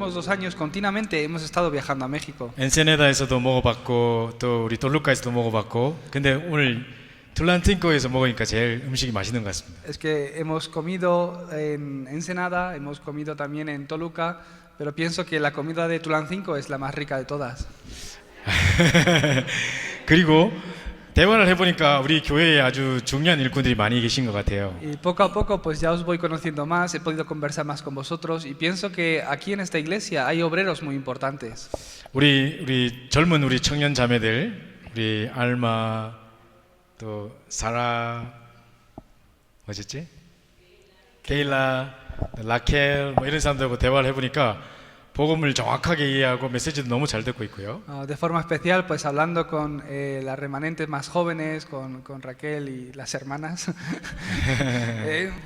últimos 2 años continuamente hemos estado viajando a México. 엔세네다에서도 먹어봤고 또 우리 돌루카에서도 먹어봤고 근데 오늘 툴란팅코에서 먹으니까 제일 음식이 맛있는 것 같습니다. Es que hemos comido en Ensenada, hemos comido también en Toluca, pero pienso que la comida de Tulancingo es la más rica de todas. 그리고 대화를 해보니까 우리 교회에 아주 중요한 일꾼들이 많이 계신 것 같아요. Y poco a poco pues ya os voy conociendo más, he podido conversar más con vosotros y pienso que aquí en esta iglesia hay obreros muy importantes. 우리 젊은 우리 청년 자매들, 우리 알마 또 사라 뭐였지? 케일라, 라켈 뭐 이런 사람들하고 대화를 해보니까 복음을 정확하게 이해하고 메시지도 너무 잘 듣고 있고요. De forma especial, pues hablando con las remanentes más jóvenes, con Raquel y las hermanas,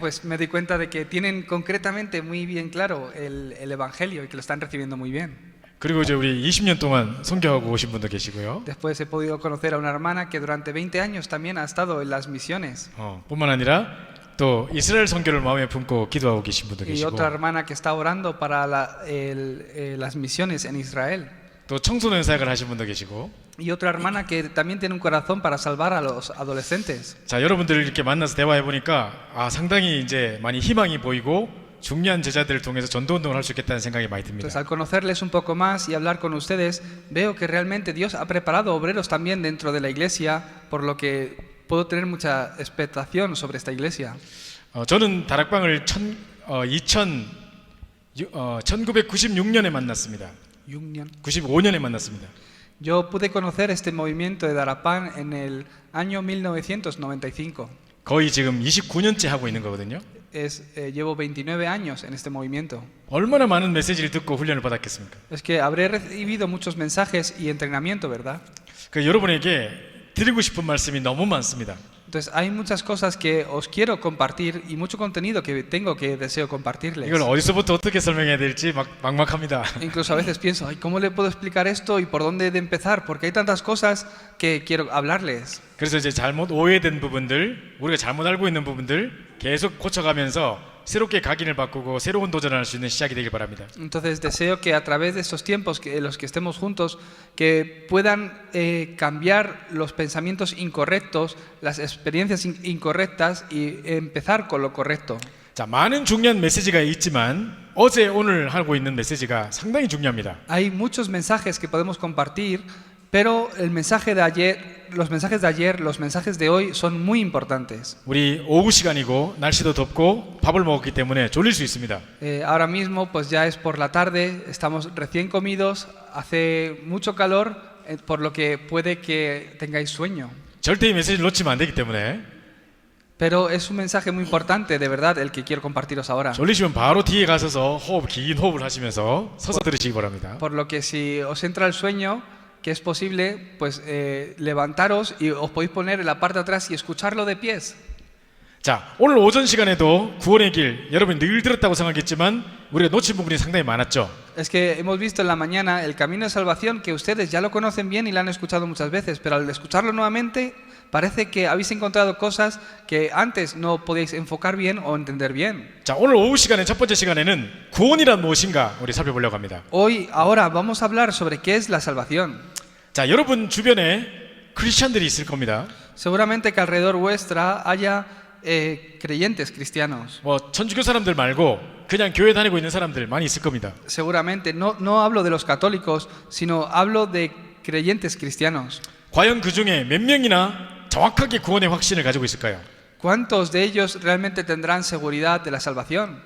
pues me di cuenta de que tienen concretamente muy bien claro el Evangelio y que lo están recibiendo muy bien. 그리고 이제 우리 20년 동안 선교하고 오신 분도 계시고요. Después he podido conocer a una hermana que durante 20 años también ha estado en las misiones. 뿐만 아니라 또 이스라엘 선교를 마음에 품고 기도하고 계신 분도 Y 계시고 otra hermana que está orando para las misiones en Israel. 또 청소년 사역을 하신 분도 계시고 Y otra hermana que también tiene un corazón para salvar a los adolescentes. 자, 여러분들 이렇게 만나서 대화해 보니까 상당히 이제 많이 희망이 보이고 중요한 제자들을 통해서 전도 운동을 할 수 있겠다는 생각이 많이 듭니다. Entonces, al conocerles un poco más y hablar con ustedes, veo que realmente Dios ha preparado obreros también dentro de la iglesia, por lo que puedo tener mucha expectación sobre esta iglesia. 저는 다락방을 1996년에 만났습니다. 95년에 만났습니다. Yo pude conocer este movimiento de Darapán en el año 1995. 거의 지금 29년째 하고 있는 거거든요. Llevo 29 años en este movimiento. 얼마나 많은 메시지를 듣고 훈련을 받았겠습니까? Es que habré recibido muchos mensajes y entrenamiento, ¿verdad? 여러분에게 드리고 싶은 말씀이 너무 많습니다. Entonces hay muchas cosas que os quiero compartir y mucho contenido que deseo compartirles. 이걸 어디서부터 어떻게 설명해야 될지 막막합니다. Incluso a veces pienso, ay, ¿cómo le puedo explicar esto y por dónde de empezar? Porque hay tantas cosas que quiero hablarles. 그래서 이제 잘못 오해된 부분들, 우리가 잘못 알고 있는 부분들 계속 고쳐가면서 새롭게 각인을 바꾸고 새로운 도전을 할 수 있는 시작이 되길 바랍니다. Entonces deseo que a través de estos tiempos en los que estemos juntos que puedan cambiar los pensamientos incorrectos, las experiencias incorrectas y empezar con lo correcto. 자, 많은 중요한 메시지가 있지만 어제 오늘 하고 있는 메시지가 상당히 중요합니다. Hay muchos mensajes que podemos compartir, pero el mensaje de ayer, los mensajes de ayer, los mensajes de hoy son muy importantes. 우리 오후 시간이고 날씨도 덥고 밥을 먹었기 때문에 졸릴 수 있습니다. Ahora mismo pues ya es por la tarde, estamos recién comidos, hace mucho calor, por lo que puede que tengáis sueño. 절대 이 메시지를 놓치면 안 되기 때문에 Pero es un mensaje muy importante, de verdad, el que quiero compartiros ahora. 졸리시면 바로 뒤에 가셔서 긴 호흡을 하시면서 서서 들으시기 바랍니다. Por lo que si os entra el sueño, que es posible, pues levantaros y os podéis poner en la parte de atrás y escucharlo de pies. 자, 오늘 오전 시간에도 구원의 길 여러분이 늘 들었다고 생각했지만 우리가 놓친 부분이 상당히 많았죠. Es que hemos visto en la mañana el camino de salvación que ustedes ya lo conocen bien y lo han escuchado muchas veces, pero al escucharlo nuevamente parece que habéis encontrado cosas que antes no podíais enfocar bien o entender bien. 자, 오늘 오후 시간에 첫 번째 시간에는 구원이란 무엇인가 우리 살펴보려고 합니다. Ahora vamos a hablar sobre qué es la salvación. 자, 여러분 주변에 크리스천들이 있을 겁니다. Seguramente que alrededor vuestra haya creyentes cristianos. 뭐 천주교 사람들 말고 그냥 교회 다니고 있는 사람들 많이 있을 겁니다. Seguramente no hablo de los católicos, sino hablo de creyentes cristianos. 과연 그 중에 몇 명이나 정확하게 구원의 확신을 가지고 있을까요? ¿Cuántos de ellos realmente tendrán seguridad de la salvación?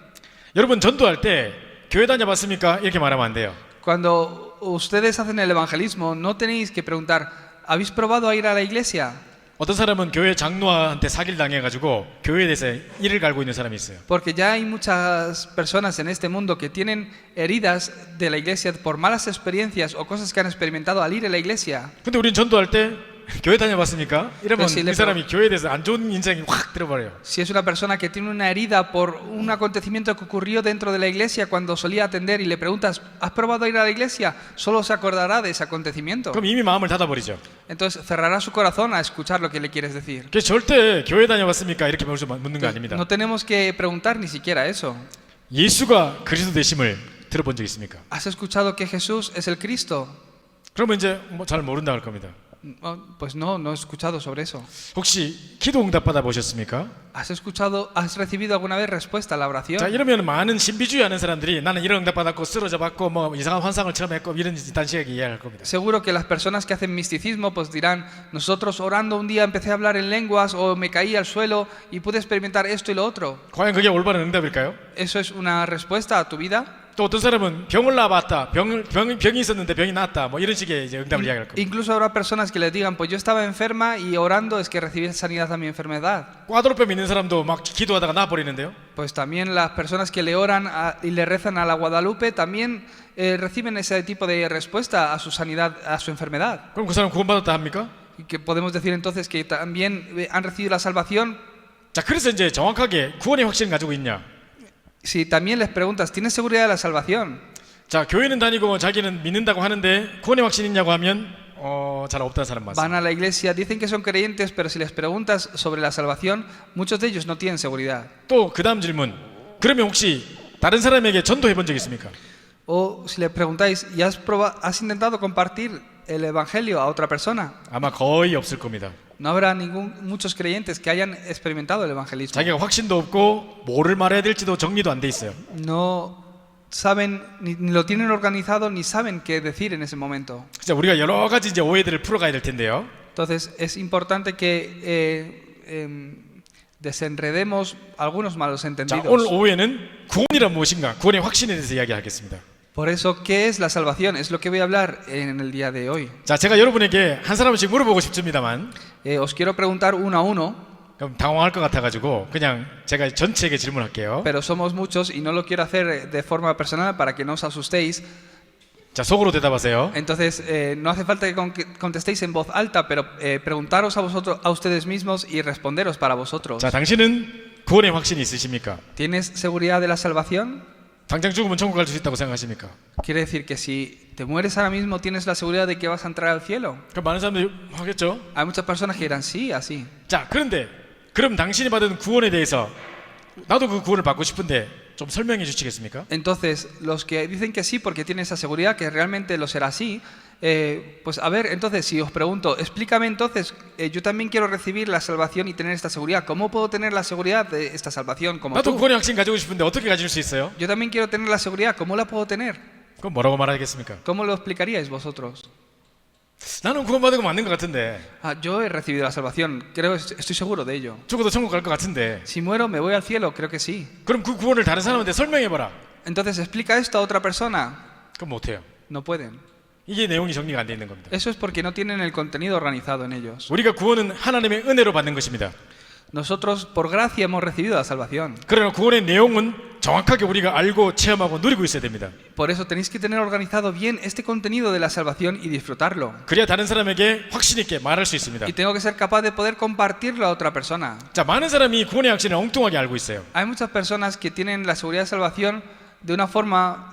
여러분 전도할 때 교회 다녀봤습니까? 이렇게 말하면 안 돼요. Cuando ustedes hacen el evangelismo, no tenéis que preguntar, ¿habéis probado a ir a la iglesia? 어떤 사람은 교회 장로한테 사기를 당해가지고 교회에 대해서 이를 갈고 있는 사람이 있어요. Porque ya hay muchas personas en este mundo que tienen heridas de la iglesia por malas experiencias o cosas que han experimentado al ir a la iglesia. 근데 우리는 전도할 때 교회 다녀봤습니까? 이러면 Sí, 그 사람이 교회에 대해서 안 좋은 인상이 확 들어버려요. Si es una persona que tiene una herida por un acontecimiento que ocurrió dentro de la iglesia cuando solía atender y le preguntas, ¿has probado a ir a la iglesia? Solo se acordará de ese acontecimiento. 그럼 이미 마음을 닫아버리죠. Entonces cerrará su corazón a escuchar lo que le quieres decir. 그래서 절대 교회 다녀봤습니까? 이렇게 묻는 거 아닙니다. No tenemos que preguntar ni siquiera eso. 예수가 그리스도 되심을 들어본 적 있습니까? ¿Has escuchado que Jesús es el Cristo? 그러면 이제 뭐 잘 모른다 할 겁니다. Pues no, no he escuchado sobre eso. 혹시 기도 응답 받아 보셨습니까? ¿Has recibido alguna vez respuesta a la 자, oración? 이러면 많은 신비주의 하는 사람들이 나는 이런 응답 받았고 쓰러져 받고 뭐 이상한 환상을 체험했고 이런 단식하게 이해할 겁니다. Seguro que las personas que hacen misticismo pues dirán, nosotros orando un día empecé a hablar en lenguas o me caí al suelo y pude experimentar esto y lo otro. 과연 그게 올바른 응답일까요? ¿Eso es una respuesta a tu vida? 또 어떤 사람은 병을 나봤다, 병이 있었는데 병이 나았다, 뭐 이런 식의 이제 응답을 이야기할 겁니다. Incluso habrá personas que les digan, pues yo estaba enferma y orando es que recibí sanidad a mi enfermedad. 꽈도로병 있는 사람도 막 기도하다가 나아 버리는데요. Pues también las personas que le oran y le rezan a la Guadalupe también reciben ese tipo de respuesta a su sanidad, a su enfermedad. 그럼 그 사람 구원받았다 합니까? Y que podemos decir entonces que también han recibido la salvación. 자, 그래서 이제 정확하게 구원의 확신을 가지고 있냐? Si también les preguntas, ¿tienes seguridad de la salvación? 자, 교회는 다니고 자기는 믿는다고 하는데 구원의 확신 있냐고 하면 잘 없다는 사람 Van 많습니다. a la iglesia, dicen que son creyentes, pero si les preguntas sobre la salvación, muchos de ellos no tienen seguridad. 또 그다음 질문. 그러면 혹시 다른 사람에게 전도해 본 적 있습니까? O si le preguntáis, ¿y has intentado compartir el evangelio a otra persona? 아마 거의 없을 겁니다. No habrá muchos creyentes que hayan experimentado el evangelismo. 자기가 확신도 없고 뭐를 말해야 될지도 정리도 안 돼 있어요. No saben, ni lo tienen organizado, ni saben qué decir en ese momento. 진짜 우리가 여러 가지 이제 오해들을 풀어가야 될 텐데요. Entonces es importante que desenredemos algunos malos 자, entendidos. 오늘 오후에는 구원이란 무엇인가, 구원의 확신에 대해서 이야기하겠습니다. Por eso, ¿qué es la salvación? Es lo que voy a hablar en el día de hoy. 자, 제가 여러분에게 한 사람씩 물어보고 싶습니다만 Os quiero preguntar uno a uno, 그럼 당황할 것 같아가지고 그냥 제가 전체에게 질문할게요. pero somos muchos y no lo quiero hacer de forma personal para que no os asustéis. 자, 속으로 대답하세요. Entonces, no hace falta que contestéis en voz alta, pero preguntaros a ustedes mismos y responderos para vosotros. 자, 당신은 구원의 확신이 있으십니까? ¿Tienes seguridad de la salvación? 당장 죽으면 천국 갈 수 있다고 생각하십니까? Quiere decir que si te mueres ahora mismo, ¿tienes la seguridad de que vas a entrar al cielo? 그럼 많은 사람들이 하겠죠. Hay muchas personas que dirán sí, así. 자, 그런데 그럼 당신이 받은 구원에 대해서 나도 그 구원을 받고 싶은데 좀 설명해 주시겠습니까? Entonces, los que dicen que sí porque tienen esa seguridad, que realmente lo será así, pues a ver, entonces si os pregunto, explícame entonces, yo también quiero recibir la salvación y tener esta seguridad. ¿Cómo puedo tener la seguridad de esta salvación como 나도 tú? 구원의 확신 가지고 싶은데 어떻게 가질 수 있어요? Yo también quiero tener la seguridad. ¿Cómo la puedo tener? 그럼 뭐라고 말하겠습니까? ¿Cómo lo explicaríais vosotros? 나는 구원받은 거 맞는 것 같은데 Yo he recibido la salvación, estoy seguro de ello. 죽어도 천국 갈 것 같은데 Si muero, me voy al cielo, creo que sí. 그럼 그 구원을 다른 사람한테 설명해봐라. Entonces, explica esto a otra persona. 그럼 못해요. No pueden. 이게 내용이 정리가 안 돼 있는 겁니다. Eso es porque no tienen el contenido organizado en ellos. 우리가 구원은 하나님의 은혜로 받는 것입니다. Nosotros, por gracia, hemos recibido la salvación. 그러나 구원의 내용은 정확하게 우리가 알고 체험하고 누리고 있어야 됩니다. Por eso tenéis que tener organizado bien este contenido de la salvación y disfrutarlo. 그래야 다른 사람에게 확신 있게 말할 수 있습니다. Y tengo que ser capaz de poder compartirlo a otra persona. 자, 많은 사람이 구원의 확신을 엉뚱하게 알고 있어요. Hay muchas personas que tienen la seguridad de salvación de una forma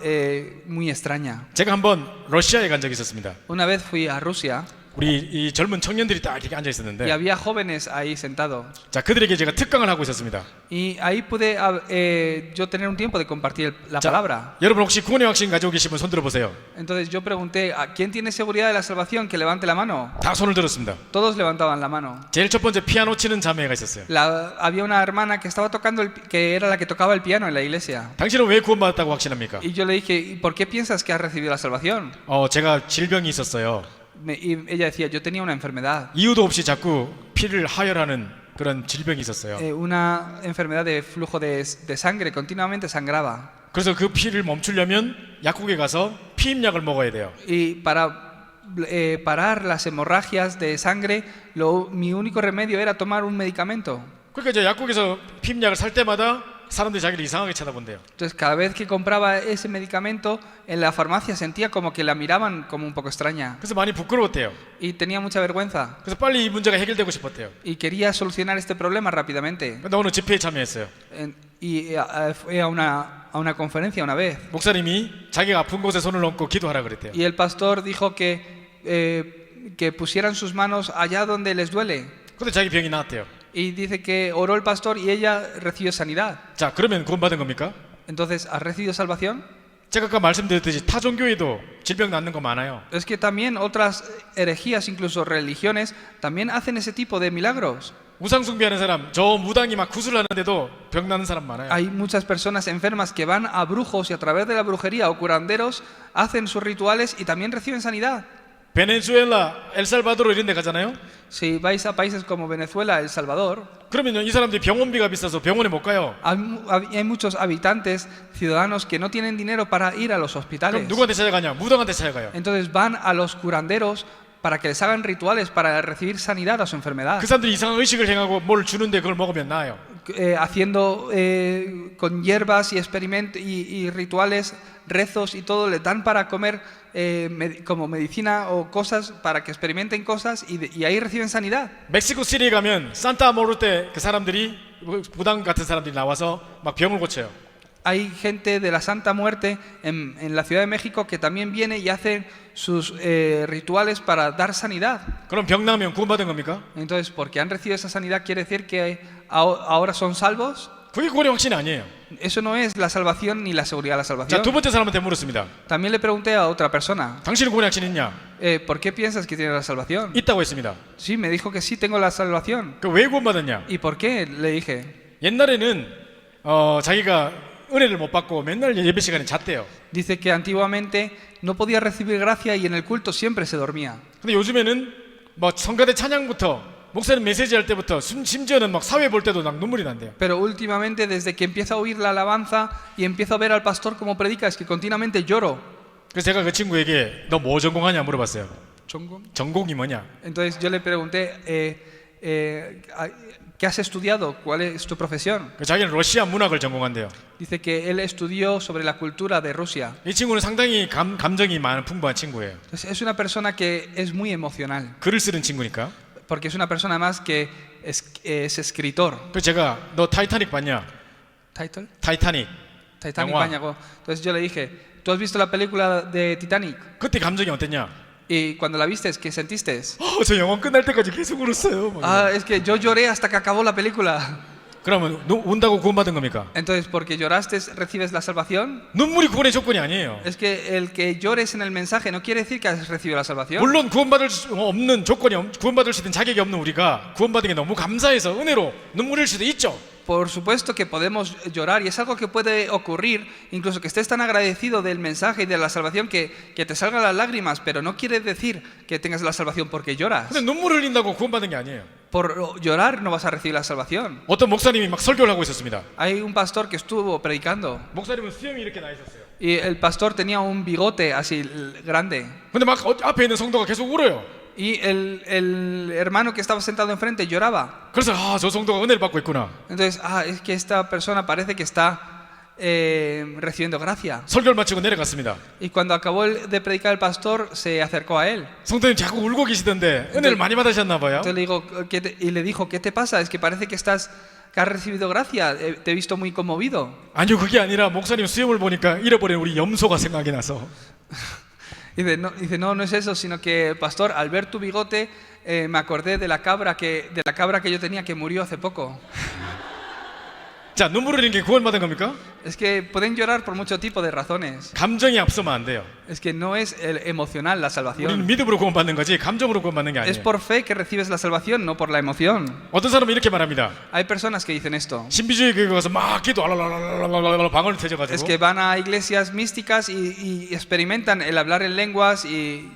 muy extraña. 제가 한번 러시아에 간 적이 있었습니다. Una vez fui a Rusia 우리 이 젊은 청년들이 딱 이렇게 앉아 y 있었는데 había jóvenes ahí sentados. 자, 그들에게 제가 특강을 하고 있었습니다. Y ahí pude yo tener un tiempo de compartir la 자, palabra. 여러분 혹시 구원의 확신 가지고 계시면 손 들어보세요. Entonces yo pregunté, ¿a quién tiene seguridad de la salvación? Que levante la mano. 다 손을 들었습니다. Todos levantaban la mano. 제일 첫 번째 피아노 치는 자매가 있었어요. Había una hermana que estaba tocando, que era la que tocaba el piano en la iglesia. 당신은 왜 구원받았다고 확신합니까? Y yo le dije, ¿y por qué piensas que has recibido la salvación? 제가 질병이 있었어요. Y ella decía, yo tenía una enfermedad. 이유도 없이 자꾸 피를 하혈하는 그런 질병이 있었어요. Una enfermedad de flujo de sangre, continuamente sangraba. 그래서 그 피를 멈추려면 약국에 가서 피임약을 먹어야 돼요. Y para parar las hemorragias de sangre, mi único remedio era tomar un medicamento. 그러니까 이제 약국에서 피임약을 살 때마다 사람들이 자기를 이상하게 쳐다본대요. Entonces, cada vez que compraba ese medicamento, en la farmacia sentía como que la miraban como un poco extraña. 그래서 많이 부끄러웠대요. Y tenía mucha vergüenza. 그래서 빨리 이 문제가 해결되고 싶었대요. Y quería solucionar este problema rápidamente. 근데 오늘 집회에 참여했어요. Y fue a una conferencia una vez. 목사님이 자기가 아픈 곳에 손을 얹고 기도하라 그랬대요. Y el pastor dijo que pusieran sus manos allá donde les duele. 근데 자기 병이 나았대요. Y dice que oró el pastor y ella recibió sanidad. 자, 그러면 구원받은 겁니까? Entonces, ¿has recibido salvación? 제가 아까 말씀드렸듯이 타 종교에도 질병 낫는 거 많아요. Es que también otras herejías, incluso religiones, también hacen ese tipo de milagros. 우상 숭배하는 사람, 저 무당이 막 구슬하는데도 병 나는 사람 많아요. Hay muchas personas enfermas que van a brujos y a través de la brujería o curanderos hacen sus rituales y también reciben sanidad. 베네수엘라, 엘살바도르 이런 데 가잖아요. Si vais a países como Venezuela, El Salvador, 그러면 이 사람들이 병원비가 비싸서 병원에 못 가요. hay muchos habitantes, ciudadanos que no tienen dinero para ir a los 그럼 hospitales. 누구한테 찾아가냐? 무당한테 찾아가요. Entonces van a los curanderos para que les hagan rituales para recibir sanidad a su enfermedad. 그 사람들이 이상한 의식을 행하고 뭘 주는데 그걸 먹으면 나아요. Haciendo con hierbas y y rituales, rezos y todo, les dan para comer como medicina o cosas para que experimenten cosas y ahí reciben sanidad. 멕시코 시리에 가면 산타 모르테 그 사람들이 무당 같은 사람들이 나와서 막 병을 고쳐요. Hay gente de la Santa Muerte en la Ciudad de México que también viene y hace sus rituales para dar sanidad. 그럼 병 나면 구원받은 겁니까? Entonces, porque han recibido esa sanidad, ¿quiere decir que ahora son salvos? 그게 구원의 확신이 아니에요. Eso no es la salvación ni la seguridad de la 자, salvación. 두 번째 사람한테 물었습니다. También le pregunté a otra persona, 당신은 구원의 확신이 있냐? ¿por qué piensas que tienes la salvación? 있다고 했습니다. Sí, me dijo que sí tengo la salvación. 그 왜 구원받았냐? ¿Y por qué? Le dije. 옛날에는 자기가 은혜를 못 받고 맨날 예배 시간에 잤대요. Dice que antiguamente no podía recibir gracia y en el culto siempre se dormía. 근데 요즘에는 뭐 성가대 찬양부터 목사님 메시지 할 때부터 심지어는 막 사회 볼 때도 막 눈물이 난대요. Pero últimamente, desde que empiezo a oír la alabanza y empiezo a ver al pastor cómo predica, es que continuamente lloro. 그래서 제가 그 친구에게 너 뭐 전공하냐 물어봤어요. 전공이 뭐냐? Entonces yo le pregunté, ¿qué has estudiado? ¿Cuál es tu profesión? 그 자기는 러시아 문학을 전공한대요. Dice que él estudió sobre la cultura de Rusia. 이 친구는 상당히 감정이 많은 풍부한 친구예요. Es una persona que es muy emocional, 글을 쓰는 친구니까. porque es una persona más que es escritor. 그래서 제가 너 타이타닉 봤냐? ¿Title? 타이타닉. Titanic 영화. Bañago. Entonces yo le dije, ¿tú has visto la película de Titanic? 그때 감정이 어땠냐? Y cuando la viste, ¿qué sentiste? 저 영화 끝날 때까지 계속 울었어요. Es que yo lloré hasta que acabó la película. 그러면 운다고 구원받은 겁니까? Entonces, porque lloraste, recibes la salvación. 눈물이 구원의 조건이 아니에요. Es que el que llores en el mensaje no quiere decir que has recibido la salvación. 물론 구원받을 수 없는 조건이 구원받을 수 있는 자격이 없는 우리가 구원받은 게 너무 감사해서 은혜로 눈물일 수도 있죠. Por supuesto que podemos llorar y es algo que puede ocurrir, incluso que estés tan agradecido del mensaje y de la salvación que te salgan las lágrimas, pero no quiere decir que tengas la salvación porque lloras. 근데 눈물 흘린다고 구원받은 게 아니에요. Por llorar no vas a recibir la salvación. 어떤 목사님이 막 설교를 하고 있었습니다. Hay un pastor que estuvo predicando 목사님은 수염이 이렇게 나 있었어요. y el pastor tenía un bigote así grande. 근데 막 앞에 있는 성도가 계속 울어요. Y el hermano que estaba sentado enfrente lloraba. 그래서 저 성도가 은혜를 받고 있구나. Entonces, es que esta persona parece que está recibiendo gracia. 설교를 마치고 내려갔습니다. Y cuando acabó de predicar el pastor, se acercó a él. 성도님 자꾸 울고 계시던데 은혜를 많이 받으셨나 봐요. Entonces le digo, y le dijo, ¿qué te pasa? Es que parece que has recibido gracia. Te he visto muy conmovido. 아니요, 그게 아니라 목사님 수염을 보니까 잃어버린 우리 염소가 생각이 나서. Dice, no es eso, sino que, pastor, al ver tu bigote, me acordé de la cabra que yo tenía que murió hace poco. 자, 눈물 흘리는 게 구원받은 겁니까? Es que pueden llorar por mucho tipo de razones. 감정이 앞서면 안 돼요. Es que no es emocional la 우리는 salvación. 믿음으로 구원받는 거지 감정으로 구원받는 게 Es 아니에요. por fe que recibes la salvación, no por la emoción. 어떤 사람은 이렇게 말합니다. Hay personas que dicen esto. 신비주의 교회 가서 막 기도 알랄랄랄랄랄랄 방언을 Es 터져가지고 que van a iglesias místicas y experimentan el hablar en lenguas y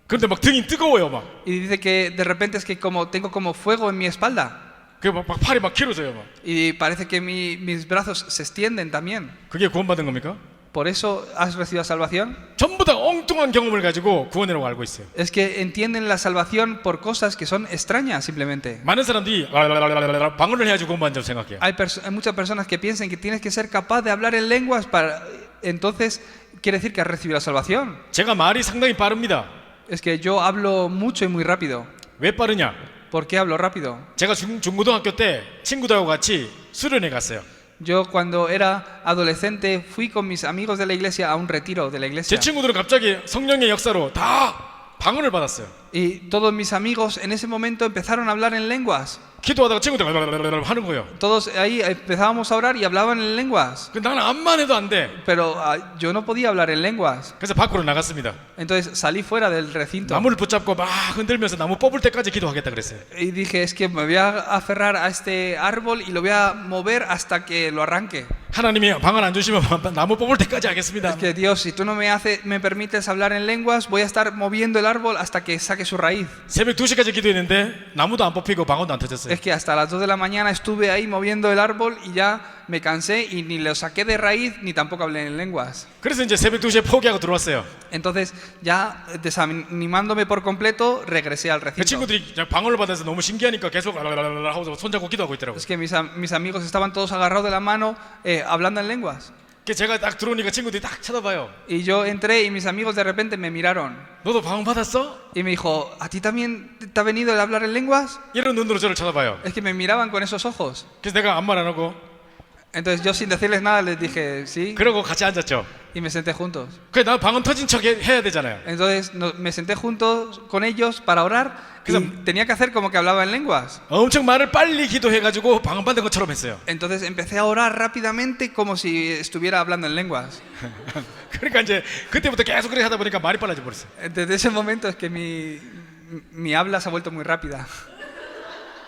그런데 막 등이 뜨거워요 막. dice que de repente es que tengo como fuego en mi espalda. 막 팔이 막 길어져요 막. Y parece que mis brazos se extienden también. 그게 구원받은 겁니까? ¿Por eso has recibido salvación? 전부 다 엉뚱한 경험을 가지고 구원이라고 알고 있어요. Es que entienden la salvación por cosas que son extrañas simplemente. 많은 사람들이 방언을 해야지 구원받는 줄 생각해요. Hay muchas personas que piensan que tienes que ser capaz de hablar en lenguas para entonces quiere decir que has recibido la salvación. 제가 말이 상당히 빠릅니다. Es que yo hablo mucho y muy rápido. 왜 빠르냐? ¿Por qué hablo rápido? 제가 중고등학교 때 친구들하고 같이 수련회 갔어요. Yo cuando era adolescente fui con mis amigos de la iglesia a un retiro de la 제 iglesia. 친구들은 갑자기 성령의 역사로 다 방언을 받았어요. Y todos mis amigos en ese momento empezaron a hablar en lenguas. 기도하다가 친구들 하는 거예요. Todos ahí empezábamos a orar y hablaban en lenguas. 그 나는 암만 해도 안 돼. Pero yo no podía hablar en lenguas. 그래서 밖으로 나갔습니다. Entonces salí fuera del recinto. 나무를 붙잡고 막 흔들면서 나무 뽑을 때까지 기도하겠다 그랬어요. Y dije, es que me voy a aferrar a este árbol y lo voy a mover hasta que lo arranque. 하나님이 방을 안 주시면 나무 뽑을 때까지 하겠습니다. Es que Dios, si tú no me permites hablar en lenguas, voy a estar moviendo el árbol hasta que saque su raíz. 새벽 2시까지 기도했는데 나무도 안 뽑히고 방울도 안 터졌어요. Es que hasta las 2 de la mañana estuve ahí moviendo el árbol y ya me cansé y ni lo saqué de raíz ni tampoco hablé en lenguas. 그래서 이제 새벽 2시에 포기하고 들어왔어요. Entonces, ya desanimándome por completo, regresé al 그 recinto. 친구들이 방울을 받아서 너무 신기하니까 계속 하고 손잡고 기도하고 있더라고요. Es que mis amigos estaban todos agarrados de la mano hablando en lenguas. 그 제가 딱 들어오니까 친구들이 딱 쳐다봐요. Y yo entré y mis amigos de repente me miraron. 너도 방울 받았어? Y me dijo, ¿a ti también te ha venido el hablar en lenguas? 이런 눈으로 저를 쳐다봐요. Es que me miraban con esos ojos. 그래서 내가 아무 말 안 하고 Entonces yo sin decirles nada les dije, sí, 그러고 같이 앉았죠. y me senté juntos. 그래 나 방언 터진 척 해야 되잖아요. Entonces me senté juntos con ellos para orar y tenía que hacer como que hablaba en lenguas. 엄청 말을 빨리 기도해가지고 방언 받은 것처럼 했어요. Entonces empecé a orar rápidamente como si estuviera hablando en lenguas. 그러니까 이제 그때부터 계속 그렇게 하다 보니까 말이 빨라져 버렸어요. Desde ese momento es que mi habla se ha vuelto muy rápida.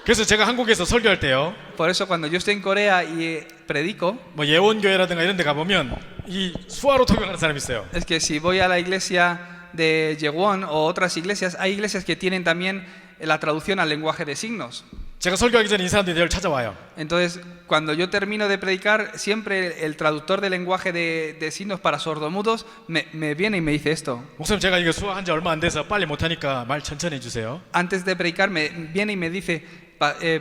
그래서 제가 한국에서 설교할 때요. Por eso cuando yo estoy en Corea y predico, 뭐 예원교회라든가 이런 데 가보면 이 수화로 통역하는 사람이 있어요. es que si voy a la iglesia de Yewon o otras iglesias, hay iglesias que tienen también la traducción al lenguaje de signos. 제가 설교하기 전에 이 사람들이 저를 찾아와요. Entonces, cuando yo termino de predicar, siempre el traductor del lenguaje de signos para sordomudos me viene y me dice esto. 목사님 제가 이거 수화한 지 얼마 안 돼서 빨리 못하니까 말 천천히 해주세요. Antes de predicar me viene y me dice,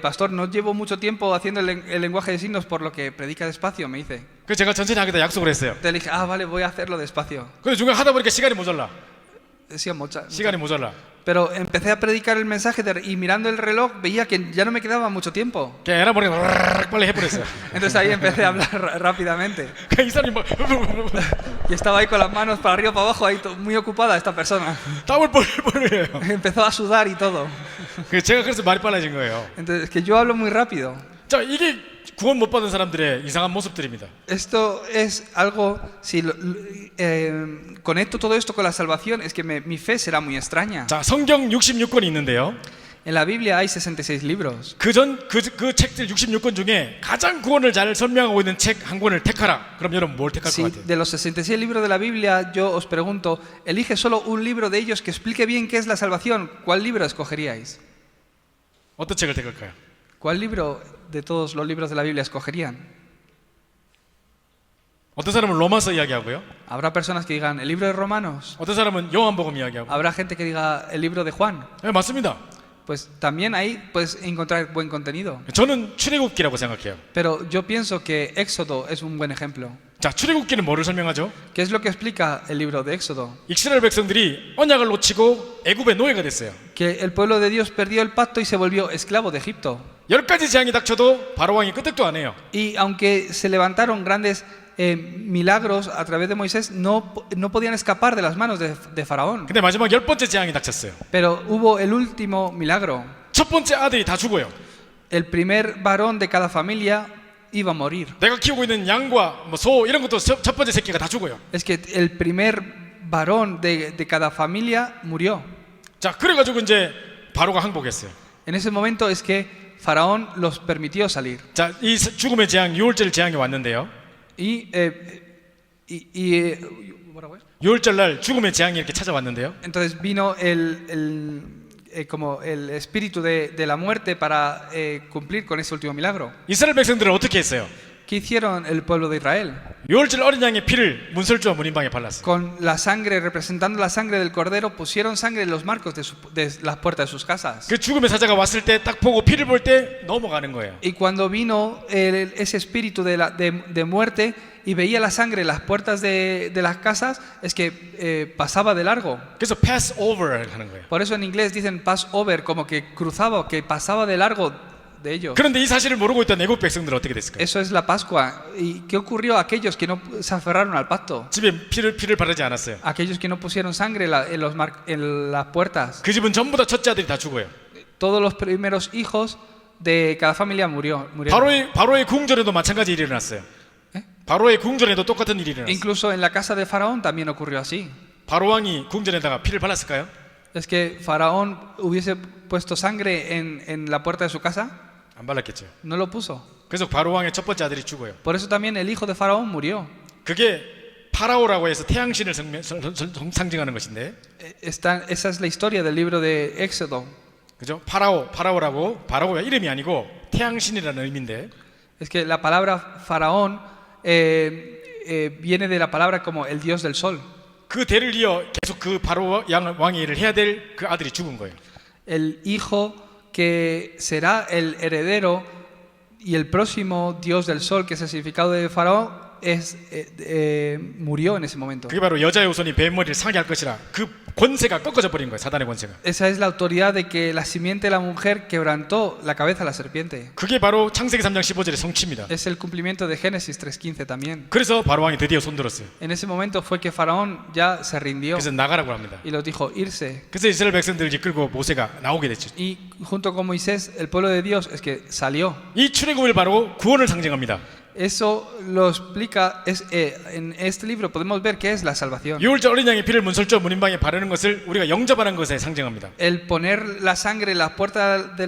pastor, no llevo mucho tiempo haciendo el lenguaje de signos, por lo que predica despacio, me dice. 그래서 제가 천천히 하겠다 약속을 했어요. Entonces le dije, vale, voy a hacerlo despacio. 근데 중간에 하다 보니까 시간이 모자라. Decía 시간이 모자라. Pero empecé a predicar el mensaje y mirando el reloj veía que ya no me quedaba mucho tiempo. 그냥 에라 버리고 빨리 해버렸어요. Entonces ahí empecé a hablar rápidamente. 이 사람이 막 Y estaba ahí con las manos para arriba para abajo, ahí muy ocupada esta persona. 땀을 뻘뻘 해요. Empezó a sudar y todo. 제가 그래서 말이 빨라진 거예요. Entonces, es que yo hablo muy rápido. 자, 이게 구원 못 받은 사람들의 이상한 모습들입니다. Esto es algo, si conecto todo esto con la salvación, es que mi fe será muy extraña. 자, 성경 66권이 있는데요. En la Biblia hay 66 libros. 그 책들 66권 중에 가장 구원을 잘 설명하고 있는 책 한 권을 택하라. 그럼 여러분 뭘 택할 것 같아요? De los 66 libros de la Biblia, yo os pregunto, elige solo un libro de ellos que explique bien qué es la salvación. ¿Cuál libro escogeríais? 어떤 책을 택할까요? ¿Cuál libro de todos los libros de la Biblia escogerían? 어떤 사람은 로마서 이야기하고요. Habrá personas que digan el libro de Romanos. 어떤 사람은 요한복음 이야기하고. Habrá gente que diga el libro de Juan. 네, 맞습니다. Pues también ahí puedes encontrar buen contenido. 저는 출애굽기라고 생각해요. Pero yo pienso que Éxodo es un buen ejemplo. 자, 출애굽기는 뭐를 설명하죠? ¿Qué es lo que explica el libro de Éxodo? 이스라엘 백성들이 언약을 놓치고 애굽의 노예가 됐어요. Que el pueblo de Dios perdió el pacto y se volvió esclavo de Egipto. 10가지 재앙이 닥쳐도 바로 왕이 끄떡도 안 해요. Y aunque se levantaron grandes milagros a través de Moisés, no podían escapar de las manos de Faraón. 근데 마지막 10번째 재앙이 닥쳤어요. Pero hubo el último milagro. 첫 번째 아들이 다 죽어요. El primer varón de cada familia iba a morir. 내가 키우고 있는 양과 소 이런 것도 첫 번째 새끼가 다 죽어요. Es que el primer varón de cada familia murió. 자, 그래가지고 이제 바로가 항복했어요. En ese momento es que Faraón los permitió salir. 자, 이 죽음의 재앙, 6월절 재앙이 왔는데요. ¿뭐라고 es? 6월절 날 죽음의 재앙이 이렇게 찾아왔는데요. Entonces vino como el espíritu de la muerte para cumplir con ese último milagro. 이스라엘 백성들은 어떻게 했어요? ¿Qué hicieron el pueblo de Israel? 6월절 어린 양의 피를 문설주와 문인방에 발랐어요. Con la sangre, representando la sangre del cordero, pusieron sangre en los marcos de las puertas de sus casas. 그 죽음의 사자가 왔을 때 딱 보고 피를 볼 때 넘어가는 거예요. Y cuando vino ese espíritu de muerte y veía la sangre en las puertas de las casas, es que pasaba de largo. 그래서 pass over 하는 거예요. Por eso en inglés dicen pass over, como que cruzaba, que pasaba de largo de ellos. 그런데 이 사실을 모르고 있던 애굽 백성들은 어떻게 됐을까요? Eso es la Pascua. ¿Y qué ocurrió a aquellos que no se aferraron al pacto? 집에 피를 바르지 않았어요. Aquellos que no pusieron sangre en las puertas. 그 집은 전부 다 첫째 아들이 다 죽어요. Todos los primeros hijos de cada familia murió. 바로의 궁전에도 마찬가지 일이 일어났어요. 바로의 궁전에도 똑같은 일이 일어났어요. Incluso en la casa de Faraón también ocurrió así. 바로 왕이 궁전에다가 피를 발랐을까요? Es que Faraón hubiese puesto sangre en la puerta de su casa. 안 발랐겠죠. No lo puso. 그래서 바로 왕의 첫 번째 아들이 죽어요. Por eso también el hijo de Faraón murió. 그게 파라오라고 해서 태양신을 상징하는 것인데, Esa es la historia del libro de Éxodo. 그죠? 파라오라고 바로가 이름이 아니고 태양신이라는 의미인데, Es que la palabra Faraón viene de la palabra como el dios del sol. 그 대를 이어 계속 그 바로 왕의 일을 해야 될 그 아들이 죽은 거예요. El hijo que será el heredero y el próximo dios del sol, que es el significado de Faraón, murió en ese momento. 그게 바로 여자의 후손이 뱀머리를 상하게 할 것이라 그 권세가 꺾어져 버린 거예요. 사단의 권세가. Esa es la autoridad de que la simiente de la mujer quebrantó la cabeza de la serpiente. 그게 바로 창세기 3장 15절의 성취입니다. Es el cumplimiento de Génesis 3:15 también. 그래서 바로 왕이 드디어 손들었어요. En ese momento fue que Faraón ya se rindió 그래서 나가라고 합니다. y los dijo irse. 그래서 이스라엘 백성들을 이끌고 모세가 나오게 됐죠. Y junto con Moisés, el pueblo de Dios es que salió. 이 출애굽을 바로 구원을 상징합니다. Eso lo explica, en este libro podemos ver qué es la salvación. 유월절 어린 양의 피를 문설주 문인방에 바르는 것을 우리가 영접하는 것에 상징합니다. El poner la sangre en la puerta de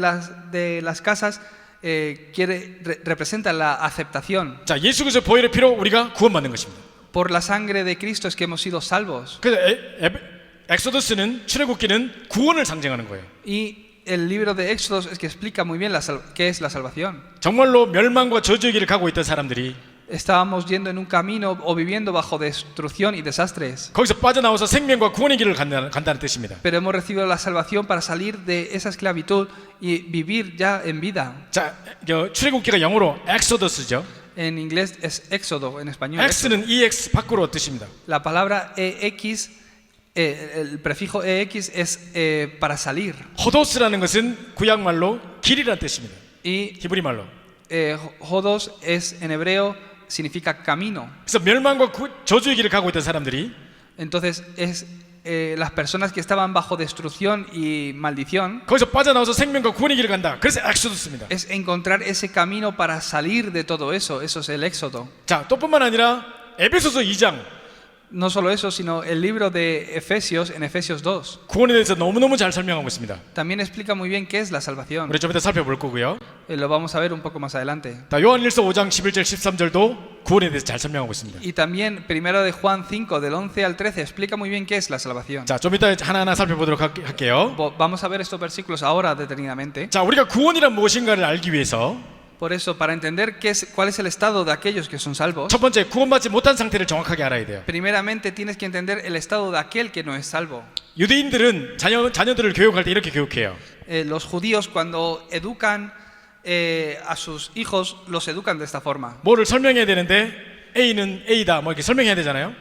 las casas representa la aceptación. 자, 예수 그리스도의 보혈의 피로 우리가 구원받는 것입니다. Por la sangre de Cristo es que hemos sido salvos. 그래서 엑소더스는 출애굽기는 구원을 상징하는 거예요. Y el libro de Éxodos es que explica muy bien qué es la salvación. 정말로 멸망과 저주의 길을 가고 있던 사람들이 Estábamos yendo en un camino o viviendo bajo destrucción y desastres. 거기서 빠져나와서 생명과 구원의 길을 간다는 뜻입니다. Pero hemos recibido la salvación para salir de esa esclavitud y vivir ya en vida. 자, 출애굽기가 영어로 엑소더스죠. En inglés es éxodo, en español. X는 EX 밖으로 뜻입니다. La palabra EX, el prefijo EX es para salir. 호도스라는 것은 구약말로 길이라는 뜻입니다. Y 히브리 말로. Jodos es en hebreo significa camino. 그래서 멸망과 저주의 길을 가고 있던 사람들이 Entonces es las personas que estaban bajo destrucción y maldición. 거기서 빠져나와서 생명과 구원의 길을 간다. 그래서 엑소더스입니다. Es encontrar ese camino para salir de todo eso. Eso es el éxodo. 자, 또뿐만 아니라 에베소서 2장 No solo eso, sino el libro de Efesios, en Efesios 2, 구원에 대해서 너무너무 잘 설명하고 있습니다. también explica muy bien qué es la salvación. 우리 좀 이따 살펴볼 거고요. Lo vamos a ver un poco más adelante. 자, 요한일서 5장 11절 13절도 구원에 대해서 잘 설명하고 있습니다. Y también, primero de Juan 5, del 11 al 13, explica muy bien qué es la salvación. 자, 좀 이따 하나하나 살펴보도록 할게요. Vamos a ver estos versículos ahora detenidamente. 자, 우리가 구원이란 무엇인가를 알기 위해서 Por eso, para entender cuál es el estado de aquellos que son salvos, 첫 번째 구원받지 못한 상태를 정확하게 알아야 돼요. primeramente tienes que entender el estado de aquel que no es salvo. 유대인들은 자녀들을 교육할 때 이렇게 교육해요. Los judíos cuando educan a sus hijos, los educan de esta forma. 뭐를 설명해야 되는데 A는 A다 뭐 이렇게 설명해야 되잖아요.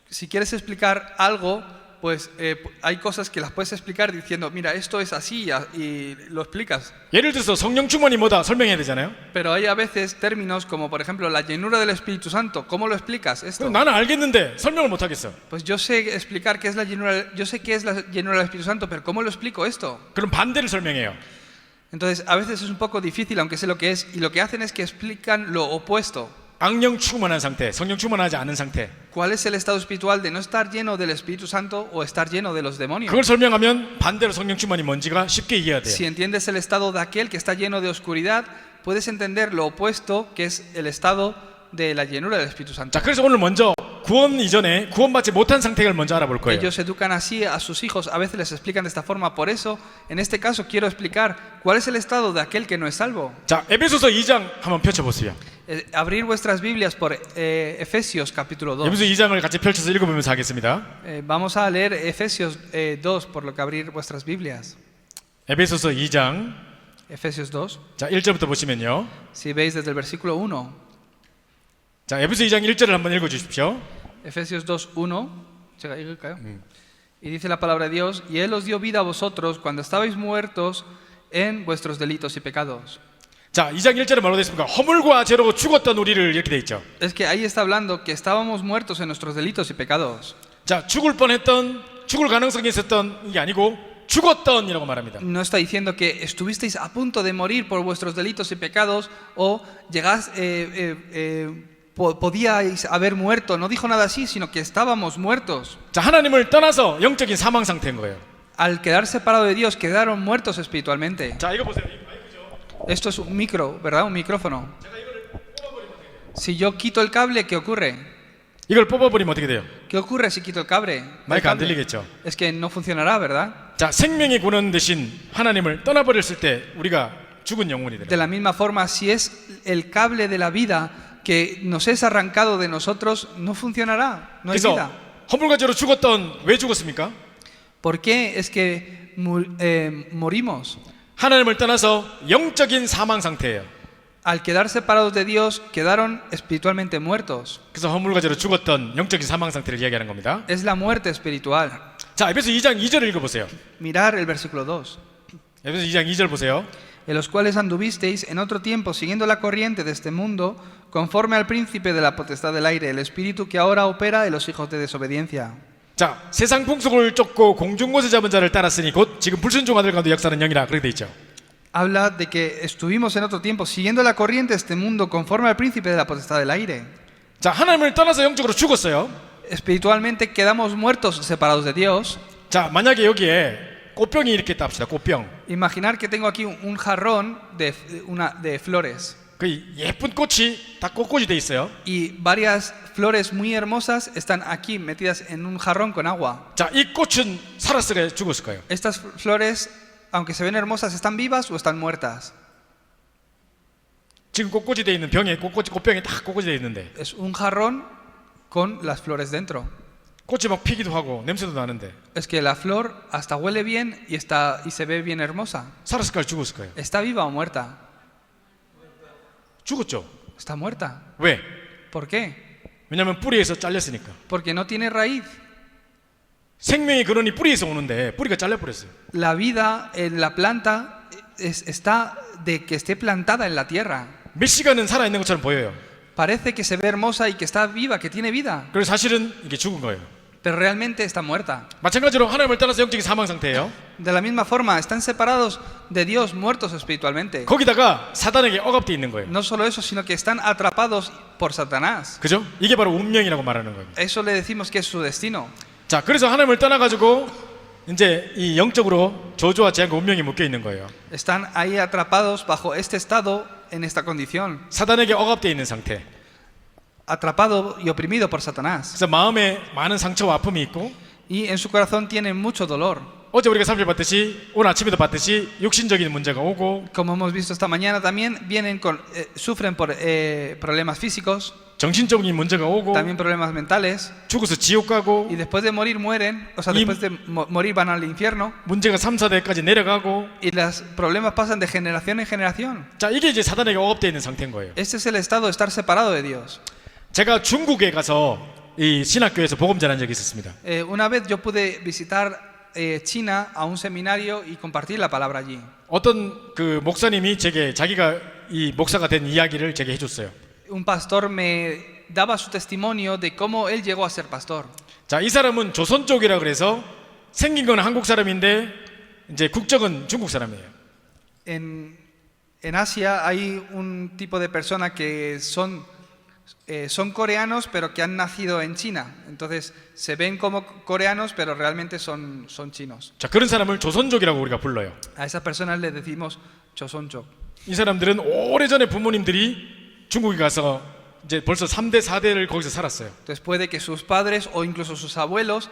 Si quieres explicar algo, pues hay cosas que las puedes explicar diciendo, mira, esto es así, y lo explicas. 예를 들어서 성령 충만이 뭐다 설명해야 되잖아요. Pero hay a veces términos como, por ejemplo, la llenura del Espíritu Santo. ¿Cómo lo explicas esto? 나는 알겠는데 설명을 못 하겠어. Pues yo sé explicar qué es la llenura, yo sé qué es la llenura del Espíritu Santo, pero ¿cómo lo explico esto? 그럼 반대를 설명해요. Entonces, a veces es un poco difícil, aunque sé lo que es, y lo que hacen es que explican lo opuesto. 악령 충만한 상태, 성령 충만하지 않은 상태. ¿Cuál es el estado espiritual de no estar lleno del Espíritu Santo o estar lleno de los demonios? 그걸 설명하면 반대로 성령 충만이 뭔지가 쉽게 이해가 돼요. Si entiendes el estado de aquel que está lleno de oscuridad, puedes entender lo opuesto, que es el estado de la llenura del Espíritu Santo. 자, 그래서 오늘 먼저 구원 이전에 구원받지 못한 상태를 먼저 알아볼 거예요. Ellos educan así a sus hijos, a veces les explican de esta forma. Por eso, en este caso, quiero explicar cuál es el estado de aquel que no es salvo. 자, 에베소서 2장 한번 펼쳐보세요. Abrir vuestras Biblias por Efesios capítulo 2. 에베소서 2장을 같이 펼쳐서 읽어보면서 하겠습니다. Vamos a leer Efesios 2, por lo que abrir vuestras Biblias. 에베소서 2장 Efesios 2. 자, 1절부터 보시면요. Si veis desde el versículo 1. 자, 에베소 2장 1절을 한번 읽어주십시오. Efesios 2:1. Y dice la palabra de Dios: y Él os dio vida a vosotros cuando estabais muertos en vuestros delitos y pecados. 자, 2장 1절에 뭐라고 되어 있습니까? 허물과 죄로 죽었던 우리를 이렇게 되어 있죠. Es que ahí está hablando que estábamos muertos en nuestros delitos y pecados. 자, 죽을 가능성이 있었던 게 아니고 죽었던이라고 말합니다. No está diciendo que estuvisteis a punto de morir por vuestros delitos y pecados o podíais haber muerto. No dijo nada así, sino que estábamos muertos. 자, 하나님을 떠나서 영적인 사망 상태인 거예요. Al quedar separado de Dios, quedaron muertos espiritualmente. 자, 이거 보세요. 이 마이크죠. Esto es un micro, ¿verdad? Un micrófono. Si yo quito el cable, ¿qué ocurre? 이걸 뽑아버리면 어떻게 돼요? ¿Qué ocurre si quito el cable? 마이크 안 들리겠죠? Es que no funcionará, ¿verdad? 자, 생명의 근원 되신 하나님을 떠나버렸을 때 우리가 죽은 영혼이 De 되는. la misma forma, si es el cable de la vida que nos es arrancado de nosotros, no funcionará, no hay 그래서 vida. 허물과제로 죽었던 왜 죽었습니까? ¿Por qué es que morimos? 하나님을 떠나서 영적인 사망 상태예요. Al quedar separados de Dios, quedaron espiritualmente muertos. 그래서 허물과제로 죽었던 영적인 사망 상태를 이야기하는 겁니다. Es la muerte espiritual. 자, 에베소 2장 2절을 읽어보세요. Mirar el versículo 2. 에베소 2장 2절 보세요. En los cuales anduvisteis en otro tiempo siguiendo la corriente de este mundo, conforme al príncipe de la potestad del aire, el espíritu que ahora opera en los hijos de desobediencia. 자, 세상 풍속을 쫓고 공중곳을 잡은 자를 따랐으니 곧 지금 불순종 아들 가운데 역사하는 영이라 그렇게 돼 있죠. Habla de que estuvimos en otro tiempo siguiendo la corriente de este mundo, conforme al príncipe de la potestad del aire. 자, 하나님을 떠나서 영적으로 죽었어요. Espiritualmente quedamos muertos, separados de Dios. 자, 만약에 여기에 꽃병이 이렇게 있다 합시다. 꽃병. Imaginar que tengo aquí un jarrón de flores 그 예쁜 꽃이 다 꽃꽂이 돼 있어요. y varias flores muy hermosas están aquí metidas en un jarrón con agua. 자, 이 꽃은 살았을까요? 죽었을까요? Estas flores, aunque se ven hermosas, ¿están vivas o están muertas? 지금 꽃꽂이 돼 있는 병에 꽃병에 딱 꽃꽂이 돼 있는데 Es un jarrón con las flores dentro. 꽃이 막 피기도 하고 냄새도 나는데 Es que la flor hasta huele bien y se ve bien hermosa. 살았을까요? 죽었을까요? ¿Está viva o muerta? 죽었죠. Está muerta. 왜? ¿Por qué? 왜냐하면 뿌리에서 잘렸으니까. Porque no tiene raíz. 생명의 근원이 뿌리에서 오는데 뿌리가 잘려버렸어요. La vida en la planta está de que esté plantada en la tierra. 몇 시간은 살아있는 것처럼 보여요. Parece que se ve hermosa y que está viva, que tiene vida, 그리고 사실은 이게 죽은 거예요. pero realmente está muerta. 마찬가지로 하나님을 따라서 영적인 사망 상태예요. De la misma forma, están separados de Dios, muertos espiritualmente. 거기다가 사단에게 억압돼 있는 거예요. No solo eso, sino que están atrapados por Satanás. 그죠? 이게 바로 운명이라고 말하는 거예요. Eso le decimos que es su destino. 자, 그래서 하나님을 떠나가지고 이제 이 영적으로 저주와 재앙과 운명이 묶여 있는 거예요. Están ahí atrapados bajo este estado, en esta condición, 사단에게 억압돼 있는 상태. atrapado y oprimido por Satanás. 그래서 마음에 많은 상처와 아픔이 있고 Y en su corazón tienen mucho dolor. 어제 우리가 살펴봤듯이 오늘 아침에도 봤듯이 육신적인 문제가 오고 Como hemos visto esta mañana también, sufren por problemas físicos, 정신적인 문제가 오고 también problemas mentales, 죽어서 지옥 가고 y después de morir mueren, o sea, después de morir van al infierno, 문제가 3, 4대까지 내려가고 y los problemas pasan de generación en generación. 자, 이게 이제 사단에게 억압되어 있는 상태인 거예요. Este es el estado de estar separado de Dios. 제가 중국에 가서 이 신학교에서 복음 전한 적이 있었습니다. Una vez yo pude visitar China a un seminario y compartir la palabra allí. 어떤 그 목사님이 제게 자기가 이 목사가 된 이야기를 제게 해줬어요. Un pastor me daba su testimonio de cómo él llegó a ser pastor. 자, 이 사람은 조선 쪽이라 그래서 생긴 건 한국 사람인데 이제 국적은 중국 사람이에요. En Asia hay un tipo de personas que son coreanos pero que han nacido en China. Entonces se ven como coreanos pero realmente son chinos. 자, 그런 사람을 조선족이라고 우리가 불러요. A esas personas les decimos Chosonchok. 이 사람들은 오래전에 부모님들이 중국에 가서 이제 벌써 3대, 4대를 거기서 살았어요. Entonces puede que sus padres o incluso sus abuelos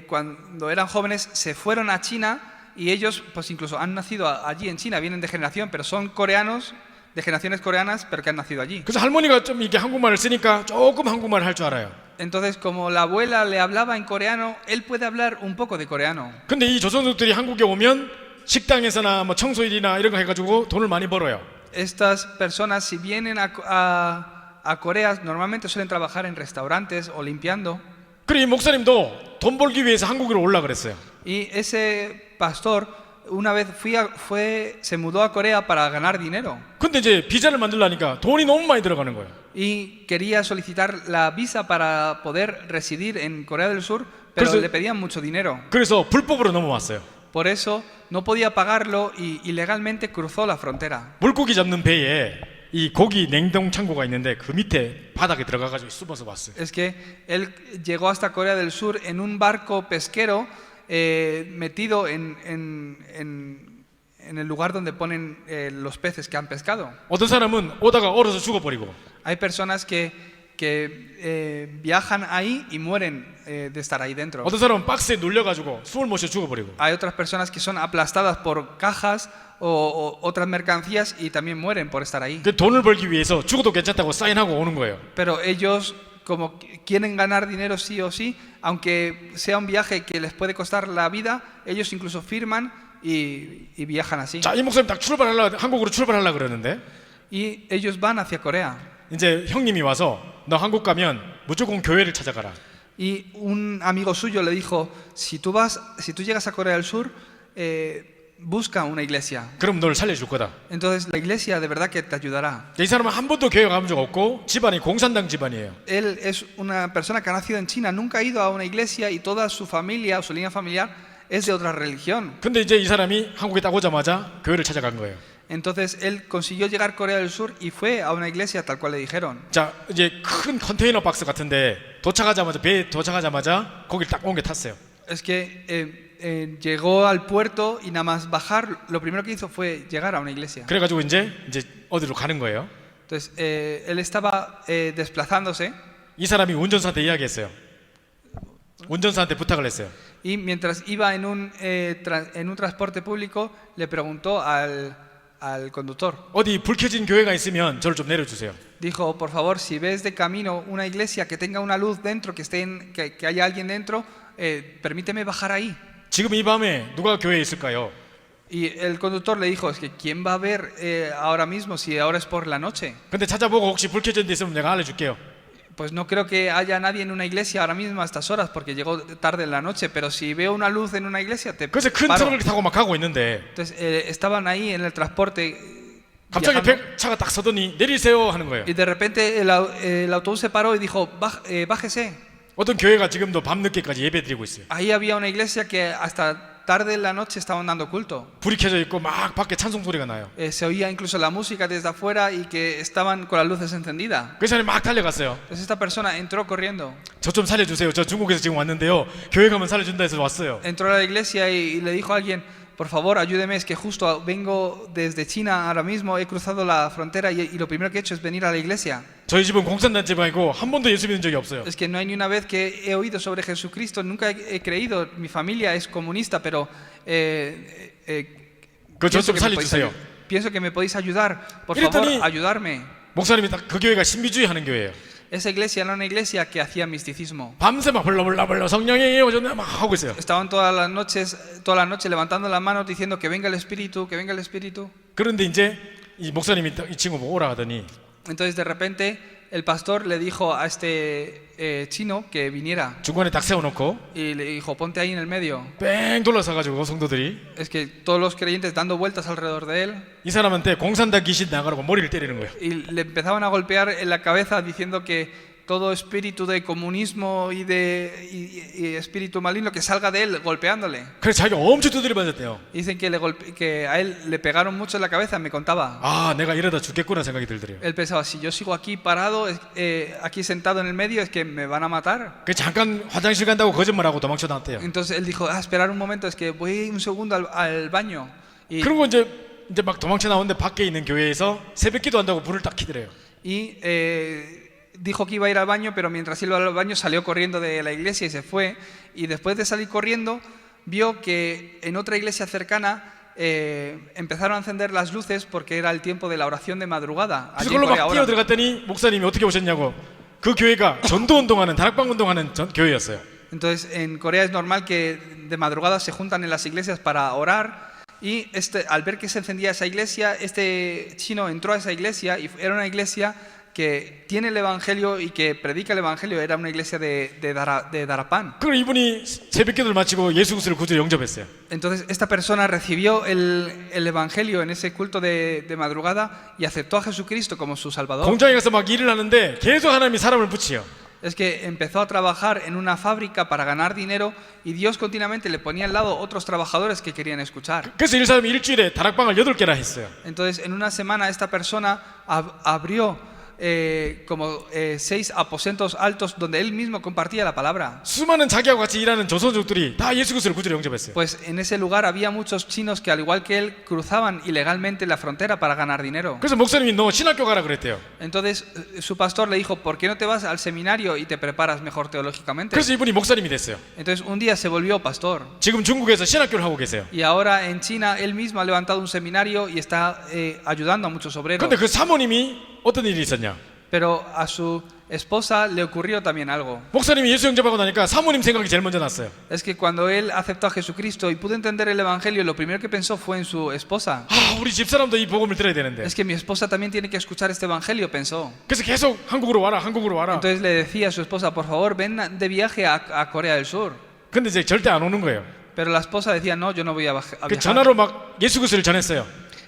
cuando eran jóvenes se fueron a China y ellos pues incluso han nacido allí en China, vienen de generación pero son coreanos, de generaciones coreanas pero que han nacido allí. 그래서 할머니가 좀 이게 한국말을 쓰니까 조금 한국말을 할 줄 알아요. Entonces como la abuela le hablaba en coreano, él puede hablar un poco de coreano. 근데 이 조선족들이 한국에 오면 식당에서나 뭐 청소일이나 이런 거 해가지고 돈을 많이 벌어요. Estas personas si vienen a Corea normalmente suelen trabajar en restaurantes o limpiando. 그리고 이 목사님도 돈 벌기 위해서 한국으로 올라 그랬어요. Y ese pastor una vez se mudó a Corea para ganar dinero. 근데 이제 비자를 만들려니까 돈이 너무 많이 들어가는 거예요. Y quería solicitar la visa para poder residir en Corea del Sur, pero le pedían mucho dinero. 그래서 불법으로 넘어왔어요. Por eso no podía pagarlo y ilegalmente cruzó la frontera. 물고기 잡는 배에 이 고기 냉동 창고가 있는데 그 밑에 바닥에 들어가가지고 숨어서 왔어요. Es que él llegó hasta Corea del Sur en un barco pesquero metido en el lugar donde ponen los peces que han pescado. 어떤 사람은 오다가 얼어서 죽어버리고 Hay personas que viajan ahí y mueren de estar ahí dentro. 어떤 사람은 박스에 눌려가지고 숨을 못 쉬어 죽어버리고 Hay otras personas que son aplastadas por cajas o otras mercancías y también mueren por estar ahí. 그 돈을 벌기 위해서 죽어도 괜찮다고 사인하고 오는 거예요. Pero ellos, como quieren ganar dinero sí o sí, aunque sea un viaje que les puede costar la vida, ellos incluso firman y viajan así. 자, 이 목사님 딱 한국으로 출발하려 그러는데 Y ellos van hacia Corea. 이제 형님이 와서 너 한국 가면 무조건 교회를 찾아가라. Y un amigo suyo le dijo, si tú llegas a Corea del Sur, busca una iglesia. 그럼 널 살려줄 거다. Entonces la iglesia de verdad que te ayudará. 이 사람은 한 번도 교회 가본 적 없고 집안이 공산당 집안이에요. Él es una persona que ha nacido en China, nunca ha ido a una iglesia y toda su familia o su línea familiar es de otra religión. 근데 이제 이 사람이 한국에 딱 오자마자 교회를 찾아간 거예요. Entonces él consiguió llegar a Corea del Sur y fue a una iglesia tal cual le dijeron. 자, 이제 큰 컨테이너 박스 같은데 배에 도착하자마자 거길 딱 옮겨 탔어요. Es que llegó al puerto y nada más bajar, lo primero que hizo fue llegar a una iglesia. 그래가지고 이제 어디로 가는 거예요. Entonces él estaba desplazándose 이 사람이 운전사한테 이야기했어요. 운전사한테 부탁을 했어요. y mientras iba en un transporte público le preguntó al conductor. 어디 불 켜진 교회가 있으면 저를 좀 내려주세요. Dijo, por favor, si ves de camino una iglesia que tenga una luz dentro, que haya alguien dentro, permíteme bajar ahí. 지금 이 밤에 누가 교회에 있을까요? Y el conductor le dijo, es que ¿quién va a ver ahora mismo si ahora es por la noche? 근데 찾아보고 혹시 불 켜진 데 있으면 내가 알려줄게요. Pues no creo que haya nadie en una iglesia ahora mismo a estas horas porque llegó tarde en la noche, pero si veo una luz en una iglesia te 그래서 큰 paro. 트럭을 타고 막 가고 있는데 Entonces estaban ahí en el transporte 갑자기 viajando, 차가 딱 서더니 내리세요 하는 거예요. y de repente el autobús se paró y dijo, bájese. 어떤 교회가 지금도 밤늦게까지 예배 드리고 있어요. Ahí había una iglesia que hasta tarde en la noche estaban dando culto. 불이 켜져 있고 막 밖에 찬송 소리가 나요. Se oía incluso la música desde afuera y que estaban con las luces encendidas. 그 사람이 막 달려갔어요. Entonces esta persona entró corriendo. 저 좀 살려주세요. 저 중국에서 지금 왔는데요. 교회 가면 살려준다 해서 왔어요. Entró a la iglesia y le dijo a alguien, por favor, ayúdeme, es que justo vengo desde China ahora mismo, he cruzado la frontera y lo primero que he hecho es venir a la iglesia. 저희 집은 공산당 집안이고 한 번도 예수 믿은 적이 없어요. Es que no hay ni una vez que he oído sobre Jesucristo, nunca he creído, mi familia es comunista, pero 저 좀 살려주세요. pienso que me podéis ayudar, por 이랬더니 favor, ayudarme. 목사님이 딱 그 교회가 신비주의 하는 교회예요. Esa iglesia era una iglesia que hacía misticismo. 밤새 막 불러 성령이 오셨네 막 하고 있어요. Estaban toda la noche levantando las manos diciendo que venga el Espíritu, que venga el Espíritu. 그런데 이제 이 목사님이 이 친구 보고 오라 하더니 Entonces de repente el pastor le dijo a este chino que viniera 중간에 딱 세워놓고 y le dijo, ponte ahí en el medio. 뺑 돌아서가지고 성도들이 Es que todos los creyentes dando vueltas alrededor de él 이 사람한테 공산당 귀신 나가라고 머리를 때리는 거예요. y le empezaban a golpear en la cabeza diciendo que todo espíritu de comunismo y espíritu maligno que salga de él, golpeándole. 그래서 자기가 엄청 두드려 맞았대요. Dicen que a él le pegaron mucho en la cabeza, me contaba. 아, 내가 이러다 죽겠구나 생각이 들더래요. Él pensaba, si yo sigo aquí parado, aquí sentado en el medio, es que me van a matar. 그 잠깐 화장실 간다고 거짓말하고 도망쳐 나왔대요. Entonces él dijo, esperar un momento, es que voy un segundo al baño. Y, 그리고 이제 막 도망쳐 나오는데 밖에 있는 교회에서 새벽기도 한다고 불을 딱 켜더래요. y dijo que iba a ir al baño, pero mientras iba al baño salió corriendo de la iglesia y se fue. Y después de salir corriendo, vio que en otra iglesia cercana empezaron a encender las luces porque era el tiempo de la oración de madrugada. 그래서 Allí en 그걸로 Corea 막 ahora. 뛰어들어갔더니 목사님이 어떻게 오셨냐고 그 교회가 전도 운동하는 다락방 운동하는 교회였어요. Entonces en Corea es normal que de madrugada se juntan en las iglesias para orar. Y al ver que se encendía esa iglesia, este chino entró a esa iglesia y era una iglesia que tiene el evangelio y que predica el evangelio. Era una iglesia de Darapán. 그럼 이분이 새벽기도를 마치고 예수 그리스도를 구주로 영접했어요. Entonces esta persona recibió el evangelio en ese culto de madrugada y aceptó a Jesucristo como su Salvador. 공장에 가서 막 일을 하는데 계속 하나님이 사람을 붙이요. es que empezó a trabajar en una fábrica para ganar dinero y Dios continuamente le ponía al lado otros trabajadores que querían escuchar. 그래서 이 사람이 일주일에 다락방을 8개나 했어요. Entonces, en una semana esta persona abrió como 6 aposentos altos donde él mismo compartía la palabra. 수많은 자기하고 같이 일하는 조선족들이 다 예수 그리스도를 구주로 영접했어요. Pues en ese lugar había muchos chinos que al igual que él cruzaban ilegalmente la frontera para ganar dinero. 그래서 목사님이 너 신학교 가라 그랬대요. Entonces su pastor le dijo, ¿por qué no te vas al seminario y te preparas mejor teológicamente? 그래서 이분이 목사님이 됐어요. Entonces un día se volvió pastor. 지금 중국에서 신학교를 하고 계세요. Y ahora en China él mismo ha levantado un seminario y está ayudando a muchos obreros. 근데 그 사모님이 어떤 일이 있었냐? Pero a su esposa le ocurrió también algo. 목사님이 예수 영접하고 나니까 사모님 생각이 제일 먼저 났어요. Es que cuando él aceptó a Jesucristo y pudo entender el evangelio, lo primero que pensó fue en su esposa. 아, 우리 집사람도 이 복음을 들어야 되는데. Es que mi esposa también tiene que escuchar este evangelio, pensó. 그래서 계속 한국으로 와라, 한국으로 와라. Entonces le decía a su esposa, por favor, ven de viaje a Corea del Sur. 근데 이제 절대 안 오는 거예요. Pero la esposa decía, no, yo no voy a 그 viajar. 전화로 막 예수 그리스도를 전했어요.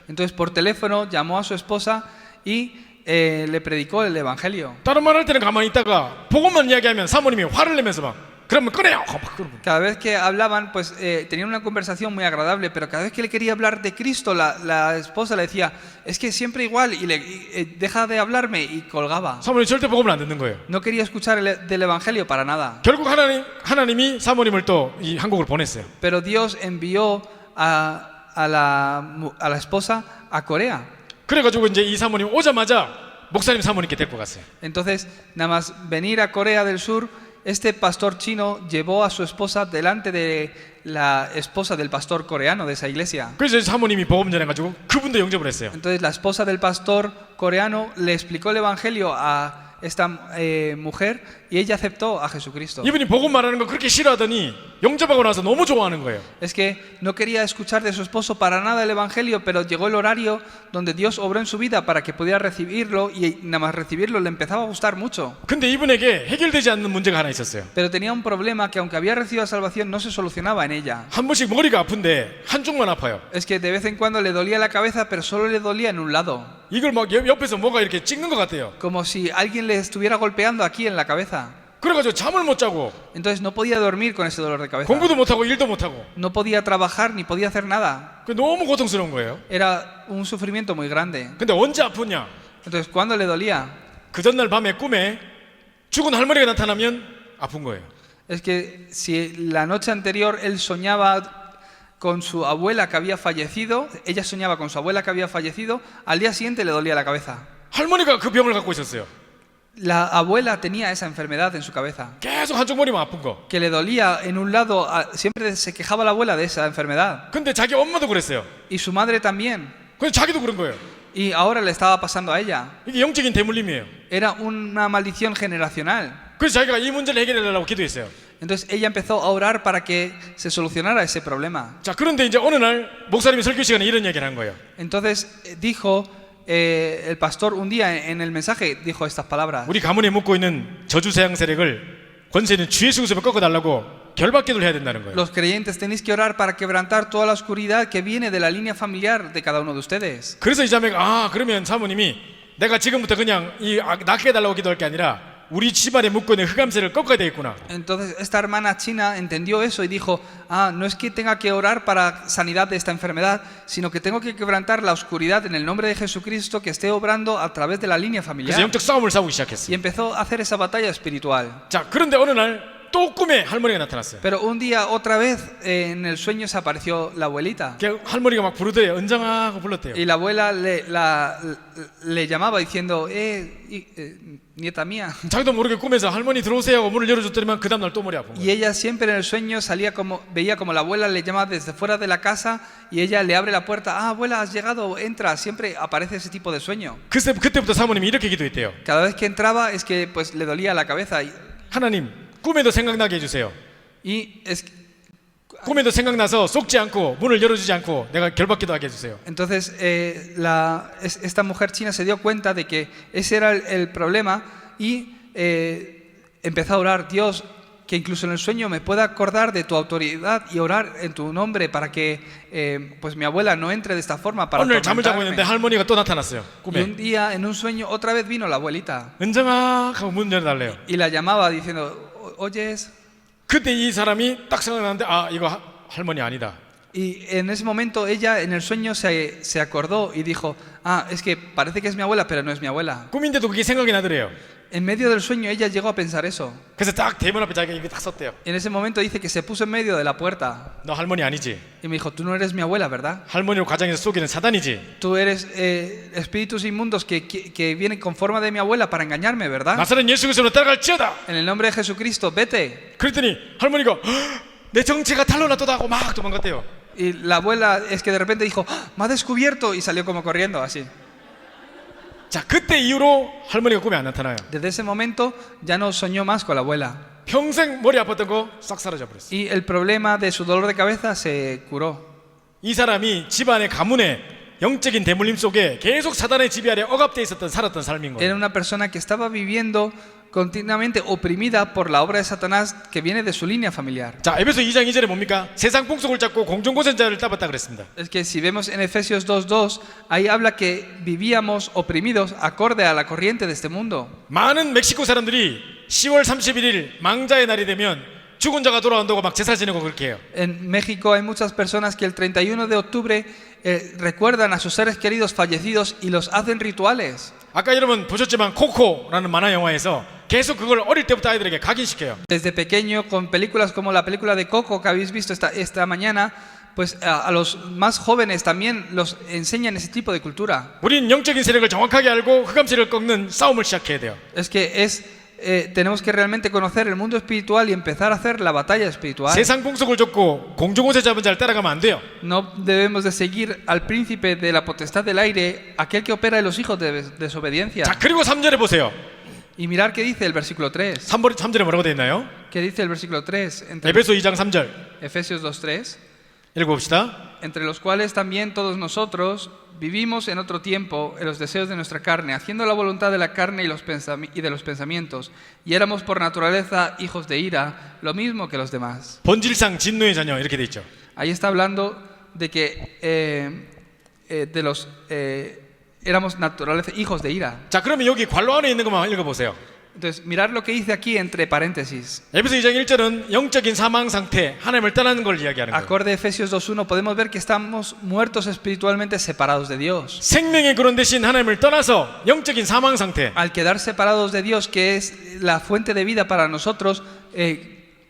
Entonces por teléfono llamó a su esposa y le predicó el evangelio. 다른 말 할 때는 가만히 있다가 복음만 이야기하면 사모님이 화를 내면서 막 그러면 꺼내요. 막 그러고. Cada vez que hablaban, pues tenían una conversación muy agradable, pero cada vez que le quería hablar de Cristo, la esposa le decía, es que siempre igual, y deja de hablarme, y colgaba. 사모님 절대 복음을 안 듣는 거예요. No quería escuchar del evangelio para nada. 결국 하나님이 사모님을 또 이 한국으로 보냈어요. Pero Dios envió a la esposa a Corea. 그래가지고 이제 이 사모님 오자마자 목사님 사모님께 데리고 갔어요. Entonces, nada más venir a Corea del Sur, este pastor chino llevó a su esposa delante de la esposa del pastor coreano de esa iglesia. 그래서 사모님이 복음 전해가지고 그분도 영접을 했어요. Entonces, la esposa del pastor coreano le explicó el evangelio a esta mujer y ella aceptó a Jesucristo. 이분이 복음 말하는 거 그렇게 싫어하더니 영접하고 나서 너무 좋아하는 거예요. Es que no quería escuchar de su esposo para nada el evangelio, pero llegó el horario donde Dios obró en su vida para que pudiera recibirlo y nada más recibirlo le empezaba a gustar mucho. 근데 이분에게 해결되지 않는 문제가 하나 있었어요. Pero tenía un problema que aunque había recibido la salvación no se solucionaba en ella. 한 번씩 머리가 아픈데 한쪽만 아파요. Es que de vez en cuando le dolía la cabeza, pero solo le dolía en un lado. 이걸 막 옆에서 뭐가 이렇게 찍는 것 같아요. Como si alguien le estuviera golpeando aquí en la cabeza. 그래가지고 잠을 못 자고 Entonces no podía dormir con ese dolor de cabeza. 공부도 못 하고 일도 못 하고 No podía trabajar ni podía hacer nada. 그 너무 고통스러운 거예요. Era un sufrimiento muy grande. 근데 언제 아프냐? Entonces, ¿cuándo le dolía? 그 전날 밤에 꿈에 죽은 할머니가 나타나면 아픈 거예요. Es que si la noche anterior él soñaba con su abuela que había fallecido, ella soñaba con su abuela que había fallecido, al día siguiente le dolía la cabeza. 할머니가 그 병을 갖고 있었어요. La abuela tenía esa enfermedad en su cabeza, 계속 한쪽 머리만 아픈 거. que le dolía en un lado, siempre se quejaba la abuela de esa enfermedad. 근데 자기 엄마도 그랬어요. Y su madre también. 그래서 자기도 그런 거예요. Y ahora le estaba pasando a ella. 이게 영적인 대물림이에요. Era una maldición generacional. 그래서 자기가 이 문제를 해결하려고 기도했어요. Entonces ella empezó a orar para que se solucionara ese problema. 자, 그런데 이제 어느 날 목사님이 설교 시간에 이런 얘기를 한 거예요. Entonces dijo el pastor un día en el mensaje, dijo estas palabras. 우리 가문에 묻고 있는 저주세양 세력을 권세 있는 주 예수 그리스도로 꺾어달라고 결박기도를 해야 된다는 거예요. Los creyentes tenéis que orar para quebrantar toda la oscuridad que viene de la línea familiar de cada uno de ustedes. 그래서 이 자매가 그러면 사모님이 내가 지금부터 그냥 낫게 해달라고 기도할 게 아니라 우리 집안에 묻고 있는 흑암세를 꺾어야 되겠구나. Entonces esta hermana china entendió eso y dijo, no es que tenga que orar para sanidad de esta enfermedad, sino que tengo que quebrantar la oscuridad en el nombre de Jesucristo que esté obrando a través de la línea 그래서 familiar. 영적 싸움을 싸우기 Y 시작했어요. empezó a hacer esa batalla espiritual. 자, 그런데 어느 날 또 꿈에 할머니가 나타났어요. Pero un día otra vez en el sueño se apareció la abuelita. 할머니가 막 부르더래요. 은정하고 불렀대요. Y la abuela le llamaba diciendo, nieta mía. 자기도 모르게 꿈에서 할머니 들어오세요 하고 문을 열어줬더니만 그 다음날 또 머리 아픈 Y 거예요. ella siempre en el sueño veía como la abuela le llama desde fuera de la casa y ella le abre la puerta. Abuela, has llegado, entra. Siempre aparece ese tipo de sueño. 그때부터 사모님이 이렇게 기도했대요. Cada vez que entraba es que pues le dolía la cabeza. 하나님, 꿈에도 생각나게 해주세요. Y 꿈에도 생각나서 속지 않고 문을 열어주지 않고 내가 결박기도 하게 해주세요. entonces esta mujer china se dio cuenta de que ese era el problema y empezó a orar, Dios, que incluso en el sueño me pueda acordar de tu autoridad y orar en tu nombre para que pues mi abuela no entre de esta forma para 오늘 잠을 자고 있는데 atormentarme. 할머니가 또 나타났어요. Y 꿈에. un día en un sueño otra vez vino la abuelita 은정아 하고 문 열어달래요. y la llamaba diciendo, oyes. 그때 이 사람이 딱 생각나는데 아 이거 할머니 아니다. Y en ese momento ella en el sueño se acordó y dijo, ah, es que parece que es mi abuela, pero no es mi abuela. 꿈인데도 그게 생각이 나더래요. En medio del sueño ella llegó a pensar eso. 그래서 딱 대문 앞에 자기가 이거 딱 썼대요. En ese momento dice que se puso en medio de la puerta 너 할머니 아니지? y me dijo, tú no eres mi abuela, ¿verdad? 할머니를 과장해서 속이는 사단이지? Tú eres espíritus inmundos que vienen con forma de mi abuela para engañarme, ¿verdad? 나사렛 예수 그리스도로 따라갈지어다. En el nombre de Jesucristo, vete. 그랬더니 할머니가 내 정체가 탄로났다 하고 막 도망갔대요. Y la abuela es que de repente dijo, ¡ah! Me ha descubierto, y salió como corriendo así. 자 그때 이후로 할머니가 꿈에 안 나타나요. Desde ese momento ya no soñó más con la abuela. 평생 머리 아팠던 거 싹 사라져 버렸어요. Y el problema de su dolor de cabeza se curó. 이 사람이 집안의 가문에 영적인 대물림 속에 계속 사단의 지배 아래 억압돼 있었던 살았던 삶인 Era 거예요. una persona que estaba viviendo continuamente oprimida por la obra de Satanás que viene de su línea familiar. 자 에베소 2장 2절에 뭡니까? 세상 풍속을 잡고 공중고생자를 따봤다 그랬습니다. Es que si vemos en Efesios 2:2, ahí habla que vivíamos oprimidos acorde a la corriente de este mundo. 많은 멕시코 사람들이 10월 31일 망자의 날이 되면 죽은 자가 돌아온다고 막 제사 지내고 그렇게 해요. En México hay muchas personas que el 31 de octubre recuerdan a sus seres queridos fallecidos y los hacen rituales. 아까 여러분 보셨지만 코코라는 만화 영화에서 계속 그걸 어릴 때부터 아이들에게 각인시켜요. Desde pequeño, con películas como la película de Coco que habéis visto esta mañana, pues a los más jóvenes también los enseñan ese tipo de cultura. 우린 영적인 세력을 정확하게 알고 흑암세력을 꺾는 싸움을 시작해야 돼요. Es que tenemos que realmente conocer el mundo espiritual y empezar a hacer la batalla espiritual. 세상 풍속을 쫓고 공중옷에 잡은 자를 따라가면 안 돼요. No debemos de seguir al príncipe de la potestad del aire, aquel que opera en los hijos de desobediencia. 자 그리고 3절에 보세요. Y mirar qué dice el versículo 3. 3절에 뭐라고 되어 있나요? ¿Qué dice el versículo 3? Entre 에베소 2장 3절 Efesios 2:3. 읽어봅시다. Entre los cuales también todos nosotros vivimos en otro tiempo en los deseos de nuestra carne, haciendo la voluntad de la carne y de los pensamientos, y éramos por naturaleza hijos de ira, lo mismo que los demás. 본질상 진노의 자녀 이렇게 돼 있죠. Ahí está hablando de que éramos naturaleza hijos de ira. 자 그러면 여기 괄호 안에 있는 것만 읽어보세요. Entonces, mirar lo que dice aquí entre paréntesis. 에베소 2장 1절은 영적인 사망 상태, 하나님을 떠나는 걸 이야기하는 거예요. Acorde a Efesios 2:1 podemos ver que estamos muertos espiritualmente separados de Dios. 생명의 근원 대신 하나님을 떠나서 영적인 사망 상태. Al quedar separados de Dios, que es la fuente de vida para nosotros,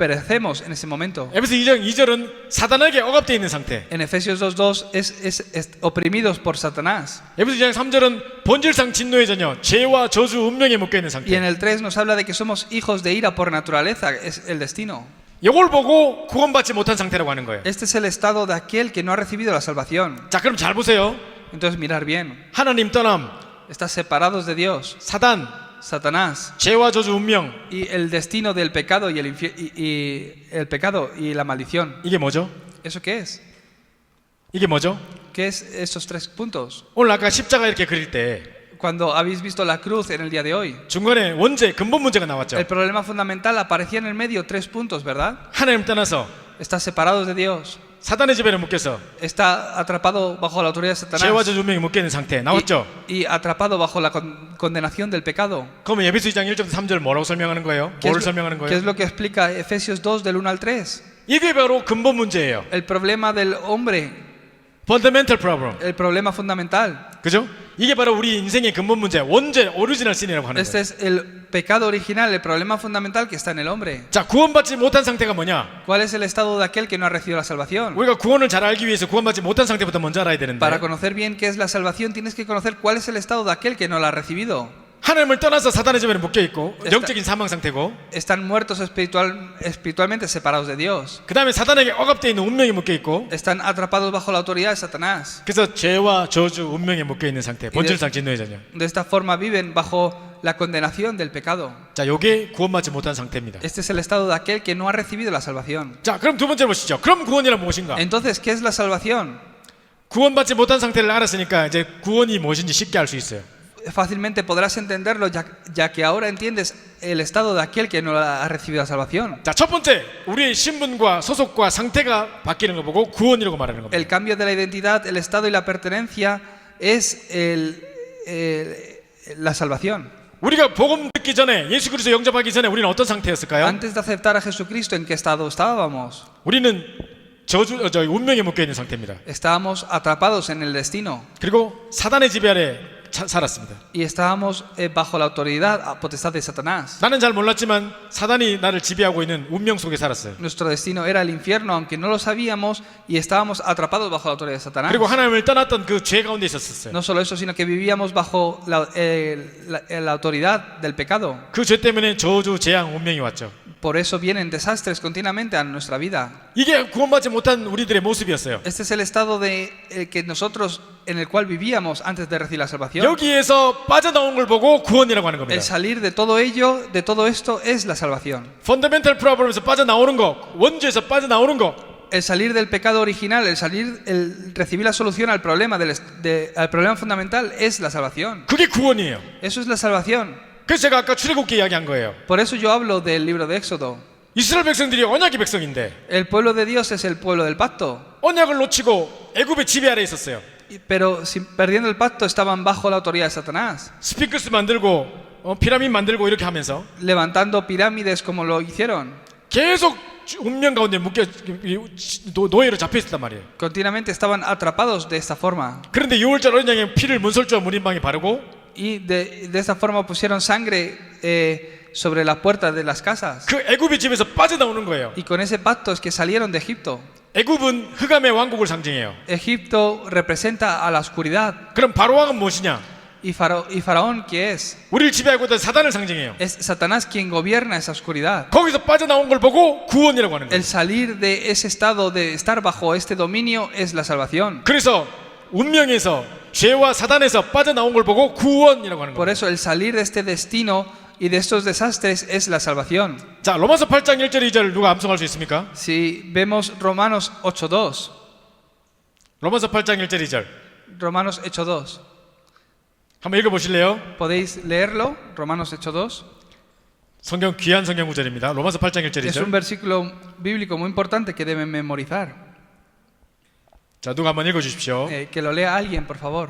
perecemos en ese momento. 에베소 2장 2절은 사단에게 억압되어 있는 상태. En Efesios 2:2 es oprimidos por Satanás. 에베소 2장 3절은 본질상 진노의 자녀, 죄와 저주, 운명에 묶여 있는 Y en 상태. el 3 nos habla de que somos hijos de ira por naturaleza, es el destino. 이걸 보고 구원받지 못한 상태라고 하는 거예요. Este es el estado de aquel que no ha recibido la salvación. 자, 그럼 잘 보세요. Entonces mirar bien. 하나님 떠남, Estás separados de Dios, 사단, Satanás, 죄와 저주, 운명. y el destino del pecado y el pecado y la maldición. 이게 뭐죠? ¿Eso qué es? 이게 뭐죠? ¿Qué es esos 3 puntos? 오늘 아까 십자가 이렇게 그릴 때 Cuando habéis visto la cruz en el día de hoy, 중간에 원죄, 근본 문제가 나왔죠. el problema fundamental aparecía en el medio 3 puntos, ¿verdad? 하나님 떠나서 Está separados de Dios, 사단의 지배를 묶여서 está atrapado bajo la autoridad de 죄와 Satanás 저주, 운명이 묶여 있는 상태 나왔죠. y atrapado bajo la condenación del pecado. 그러면 에베소 2장 1절부터 3절 뭐라고 설명하는 거예요? 뭐를 설명하는 ¿Qué es 거예요? lo que explica Efesios 2 del 1 al 3? 이게 바로 근본 문제예요. El problema del hombre, Fundamental problem. el problema fundamental. 그죠? 이게 바로 우리 인생의 근본 문제, 원죄, 오리지널 신이라고 하는 Este 거예요. es el pecado original, el problema fundamental que está en el hombre. 자, 구원받지 못한 상태가 뭐냐? ¿Cuál es el estado de aquel que no ha recibido la salvación? 우리가 구원을 잘 알기 위해서 구원받지 못한 상태부터 먼저 알아야 되는데 Para conocer bien qué es la salvación, tienes que conocer cuál es el estado de aquel que no la ha recibido. 하나님을 떠나서 사단의 지배에 묶여 있고 Esta- 영적인 사망 상태고 Están muertos espiritualmente separados de Dios. 그 다음에 사단에게 억압되어 있는 운명이 묶여 있고 Están atrapados bajo la autoridad de Satanás. 그래서 죄와 저주, 운명에 묶여 있는 상태, 본질상 진노의 자녀. De esta forma viven bajo la condenación del pecado. 자, 요게 구원받지 못한 상태입니다. Este es el estado de aquel que no ha recibido la salvación. 자, 그럼 두 번째 보시죠. 그럼 구원이란 무엇인가? Entonces, ¿qué es la salvación? 구원받지 못한 상태를 알았으니까 이제 구원이 무엇인지 쉽게 알 수 있어요. fácilmente podrás entenderlo ya que ahora entiendes el estado de aquel que no ha recibido la salvación. 자, 첫 번째, 우리의 신분과 소속과 상태가 바뀌는 거 보고 구원이라고 말하는 겁니다. El cambio de la identidad, el estado y la pertenencia es la salvación. 우리가 복음 듣기 전에, 예수 그리스도 영접하기 전에 우리는 어떤 상태였을까요? Antes de aceptar a Jesucristo, ¿en qué estado estábamos? 우리는 운명에 묶여 있는 상태입니다. Estábamos atrapados en el destino 그리고 사단의 지배 아래 살았습니다. y estábamos bajo la autoridad, potestad de Satanás. 나는 잘 몰랐지만 사단이 나를 지배하고 있는 운명 속에 살았어요. Nuestro destino era el infierno, aunque no lo sabíamos, y estábamos atrapados bajo la autoridad de Satanás. 그리고 하나님을 떠났던 그 죄 가운데 있었어요. No solo eso, sino que vivíamos bajo la autoridad del pecado. 그 죄 때문에 저주, 재앙, 운명이 왔죠. Por eso vienen desastres continuamente a nuestra vida. 이게 구원받지 못한 우리들의 모습이었어요. Este es el estado que nosotros en el cual vivíamos antes de recibir la salvación. 여기에서 빠져나온 걸 보고 구원이라고 하는 겁니다. El salir de todo ello, de todo esto, es la salvación. 펀더멘털 프로블럼에서 빠져나오는 거, 원죄에서 빠져나오는 거, El salir del pecado original, el recibir la solución al problema, al problema fundamental, es la salvación. 그게 구원이에요. Eso es la salvación. 그래서 제가 아까 출애굽기 이야기한 거예요. Por eso yo hablo del libro de Éxodo. 이스라엘 백성들이 언약의 백성인데 El pueblo de Dios es el pueblo del pacto. 언약을 놓치고 애굽의 지배 아래 있었어요. Pero perdiendo el pacto estaban bajo la autoridad de Satanás, 스핑크스 만들고 피라미드 만들고 이렇게 하면서 levantando pirámides como lo hicieron. 계속 운명 가운데 묶여 노예로 잡혀 있었단 말이에요. Continuamente estaban atrapados de esta forma. 그런데 6월절 어린 양의 피를 문설주와 문인방에 바르고 Y de esta forma pusieron sangre sobre la puerta de las casas. 그 애굽의 집에서 빠져나오는 거예요. Y con ese pacto es que salieron de Egipto. 애굽은 흑암의 왕국을 상징해요. Egipto representa a la oscuridad. 그럼 바로왕은 무엇이냐? ¿Y Faraón qué es? 우리를 지배하고 있던 사단을 상징해요. Es Satanás quien gobierna esa oscuridad. 거기서 빠져나온 걸 보고 구원이라고 하는 거예요. El salir de ese estado de estar bajo este dominio es la salvación. 그래서 운명에서 죄와 사단에서 빠져나온 걸 보고 구원이라고 하는 Por 거예요. eso el salir de este destino y de estos desastres es la salvación. 자, 로마서 8장 1절 2절 누가 암송할 수 있습니까? Si vemos Romanos 8:2, 로마서 8장 1절 2절 Romanos 8:2, 한번 읽어보실래요? ¿podéis leerlo? Romanos 8:2. 성경 귀한 성경 구절입니다. 로마서 8장 1절 Es un 2절. versículo bíblico muy importante que deben memorizar. 자, 누가 한번 읽어주십시오. Que lo lea alguien, por favor.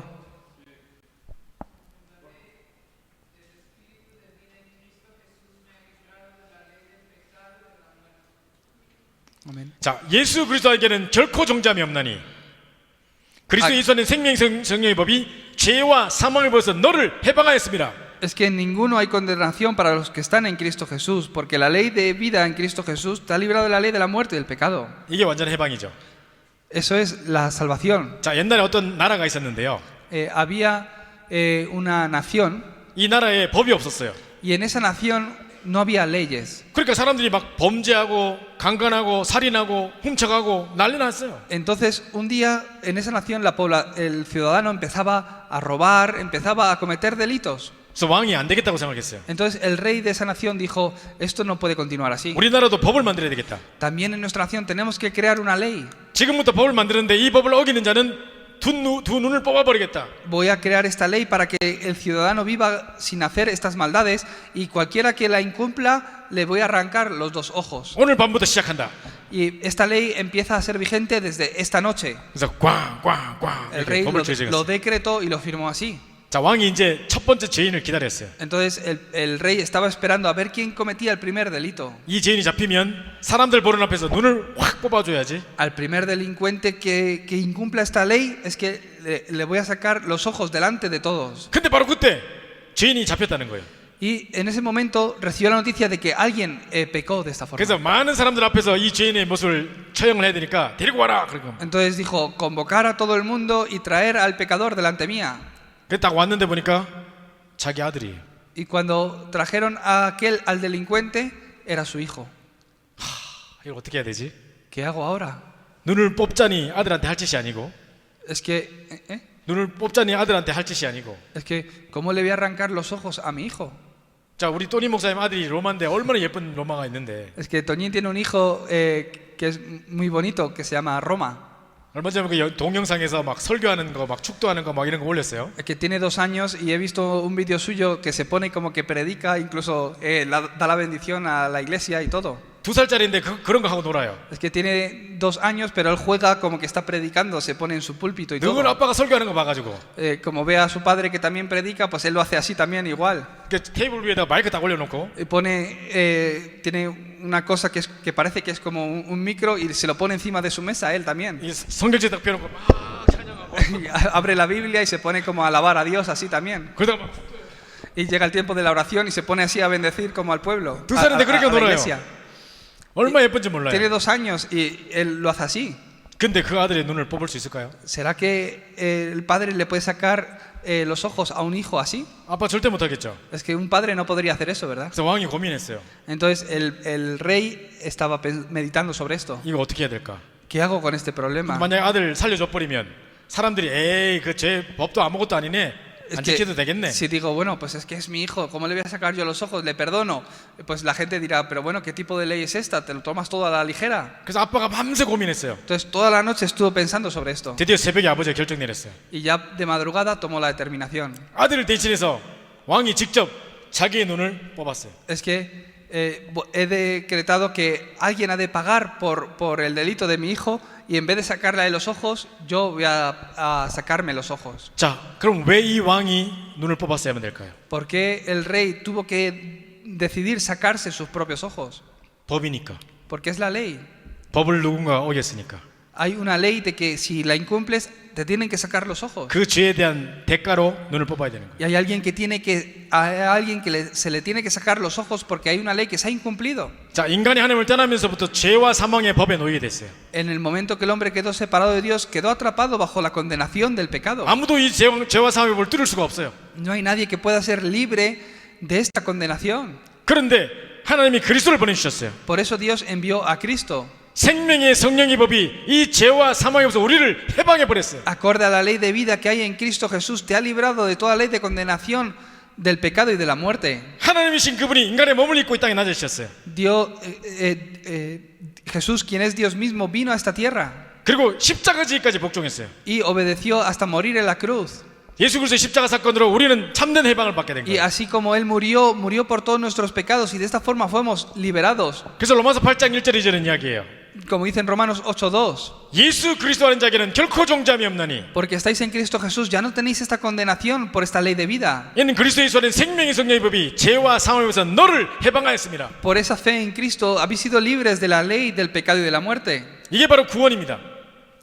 Amén. 자, 예수 그리스도에게는 결코 정죄함이 없나니 그리스도 예수 안에 생명 성령의 법이 죄와 사망을 벗어 너를 해방하였습니다. Es que en ninguno hay condenación para los que están en Cristo Jesús, porque la ley de vida en Cristo Jesús te ha librado de la ley de la muerte y del pecado. 이게 완전 해방이죠. Eso es la salvación. 자, 옛날에 어떤 나라가 있었는데요. Había una nación 이 나라에 법이 없었어요. y en esa nación no había leyes. 그러니까 사람들이 막 범죄하고 강간하고 살인하고 훔쳐가고 난리 났어요. Entonces, un día en esa nación el ciudadano empezaba a robar, empezaba a cometer delitos. 그래서 왕이 안 되겠다고 생각했어요. Entonces, el rey de esa nación dijo, esto no puede continuar así. 우리나라도 법을 만들어야 되겠다. También en nuestra nación tenemos que crear una ley. 지금부터 법을 만드는데 이 법을 어기는 자는 두 눈을 뽑아버리겠다. Voy a crear esta ley para que el ciudadano viva sin hacer estas maldades y cualquiera que la incumpla le voy a arrancar los dos ojos. 오늘 밤부터 시작한다. Y esta ley empieza a ser vigente desde esta noche. 그래서 꽝꽝꽝 El 이렇게 rey 법을 lo 제정했어요. decretó y lo firmó así. 자, 왕이 이제 첫 번째 죄인을 기다렸어요. Entonces el rey estaba esperando a ver quién cometía el primer delito. 이 죄인이 잡히면 사람들 보는 앞에서 눈을 확 뽑아줘야지. Al primer delincuente que incumpla esta ley es que le voy a sacar los ojos delante de todos. 근데 바로 그때 죄인이 잡혔다는 거예요. Y en ese momento recibió la noticia de que alguien pecó de esta forma. 그래서 많은 사람들 앞에서 이 죄인의 모습을 처형을 해야 되니까 데리고 와라. 그러고 Entonces dijo, convocar a todo el mundo y traer al pecador delante mía. 딱 왔는데 보니까 자기 아들이에요. Y cuando trajeron al delincuente, era su hijo. 이걸 어떻게 해야 되지? ¿Qué hago ahora? 눈을 뽑자니 아들한테 할 짓이 아니고 Es que, 눈을 뽑자니 아들한테 할 짓이 아니고 ¿cómo le voy a arrancar los ojos a mi hijo? 자, 우리 또니 목사님 아들이 로마인데 얼마나 예쁜 로마가 있는데 Es que Toñín tiene un hijo que es muy bonito, que se llama Roma. 얼마 전에 그 동영상에서 막 설교하는 거, 막 축도하는 거, 막 이런 거 올렸어요. que tiene 2 años y he visto un vídeo suyo que se pone como que predica, incluso da la bendición a la iglesia y todo. 2살짜리인데 그런 거 하고 놀아요. Es que tiene 2 años, pero él juega como que está predicando, se pone en su púlpito y todo. 누군 아빠가 설교하는 거 봐가지고 Como ve a su padre que también predica, pues él lo hace así también igual. 그 테이블 위에다 마이크 딱 올려놓고 Tiene una cosa que parece que es como un micro y se lo pone encima de su mesa él también. 이 성경책 딱 펴놓고 막 찬양하고 Y abre la Biblia y se pone como a alabar a Dios así también. 그러다가 막 Y llega el tiempo de la oración y se pone así a bendecir como al pueblo, 두 살인데 그렇게 a la 놀아요. iglesia. 얼마나 예쁜지 몰라요. Tiene 2 años y él lo hace así. 근데 그 아들의 눈을 뽑을 수 있을까요? ¿Será que el padre le puede sacar los ojos a un hijo así? 아빠 절대 못하겠죠. Es que un padre no podría hacer eso, ¿verdad? 그래서 왕이 고민했어요. Entonces el rey estaba meditando sobre esto. 이거 어떻게 해야 될까? ¿Qué hago con este problema? 만약에 아들 살려줘 버리면 사람들이 에이 그 죄 법도 아무것도 아니네 안 지켜도 되겠네. Si digo, bueno, pues es que es mi hijo, ¿cómo le voy a sacar yo los ojos? Le perdono. Pues la gente dirá, pero bueno, ¿qué tipo de ley es esta? ¿Te lo tomas todo a la ligera? 그래서 아빠가 밤새 고민했어요. Entonces toda la noche estuvo pensando sobre esto. 드디어 새벽에 아버지가 결정 내렸어요. Y ya de madrugada tomó la determinación. 아들을 대신해서 왕이 직접 자기의 눈을 뽑았어요. Es que he decretado que alguien ha de pagar por el delito de mi hijo y en vez de sacarle los ojos, yo voy a sacarme los ojos. 자, 그럼 왜 이 왕이 눈을 뽑았어야 하면 될까요? ¿Por qué el rey tuvo que decidir sacarse sus propios ojos? 법이니까. Porque es la ley. 법을 누군가가 어겼으니까. Hay una ley de que si la incumples, te tienen que sacar los ojos. 그 죄에 대한 대가로 눈을 뽑아야 되는 거예요. Y hay alguien que se le tiene que sacar los ojos porque hay una ley que se ha incumplido. 자, 인간이 하나님을 떠나면서부터 죄와 사망의 법에 놓이게 됐어요. En el momento que el hombre quedó separado de Dios, quedó atrapado bajo la condenación del pecado. 아무도 이 죄와 사망의 법을 뚫을 수가 없어요. No hay nadie que pueda ser libre de esta condenación. 그런데 하나님이 그리스도를 보내주셨어요. Por eso Dios envió a Cristo. 생명의 성령의 법이 이 죄와 사망의 법에서 우리를 해방해 버렸어요. Acorde a la ley de vida que hay en Cristo Jesús, te ha librado de toda ley de condenación del pecado y de la muerte. 하나님이신 그분이 인간의 몸을 입고 이 땅에 낮으셨어요. Jesús, quien es Dios mismo, vino a esta tierra 그리고 십자가지기까지 복종했어요. y obedeció hasta morir en la cruz. 예수 그리스도의 십자가 사건으로 우리는 참된 해방을 받게 된 Y 거예요. así como Él murió por todos nuestros pecados y de esta forma fuimos liberados. 그래서 로마서 8장 1절 2절은 이야기해요. Como dice en Romanos 8:2, 예수 그리스도 하는 자에게는 결코 종잠이 없나니 porque estáis en Cristo Jesús, ya no tenéis esta condenación por esta ley de vida. 이는 그리스도 예수 안에 생명의 성령의 법이 죄와 사망에서 너를 해방하였습니다. Por esa fe en Cristo habéis sido libres de la ley, del pecado y de la muerte. 이게 바로 구원입니다.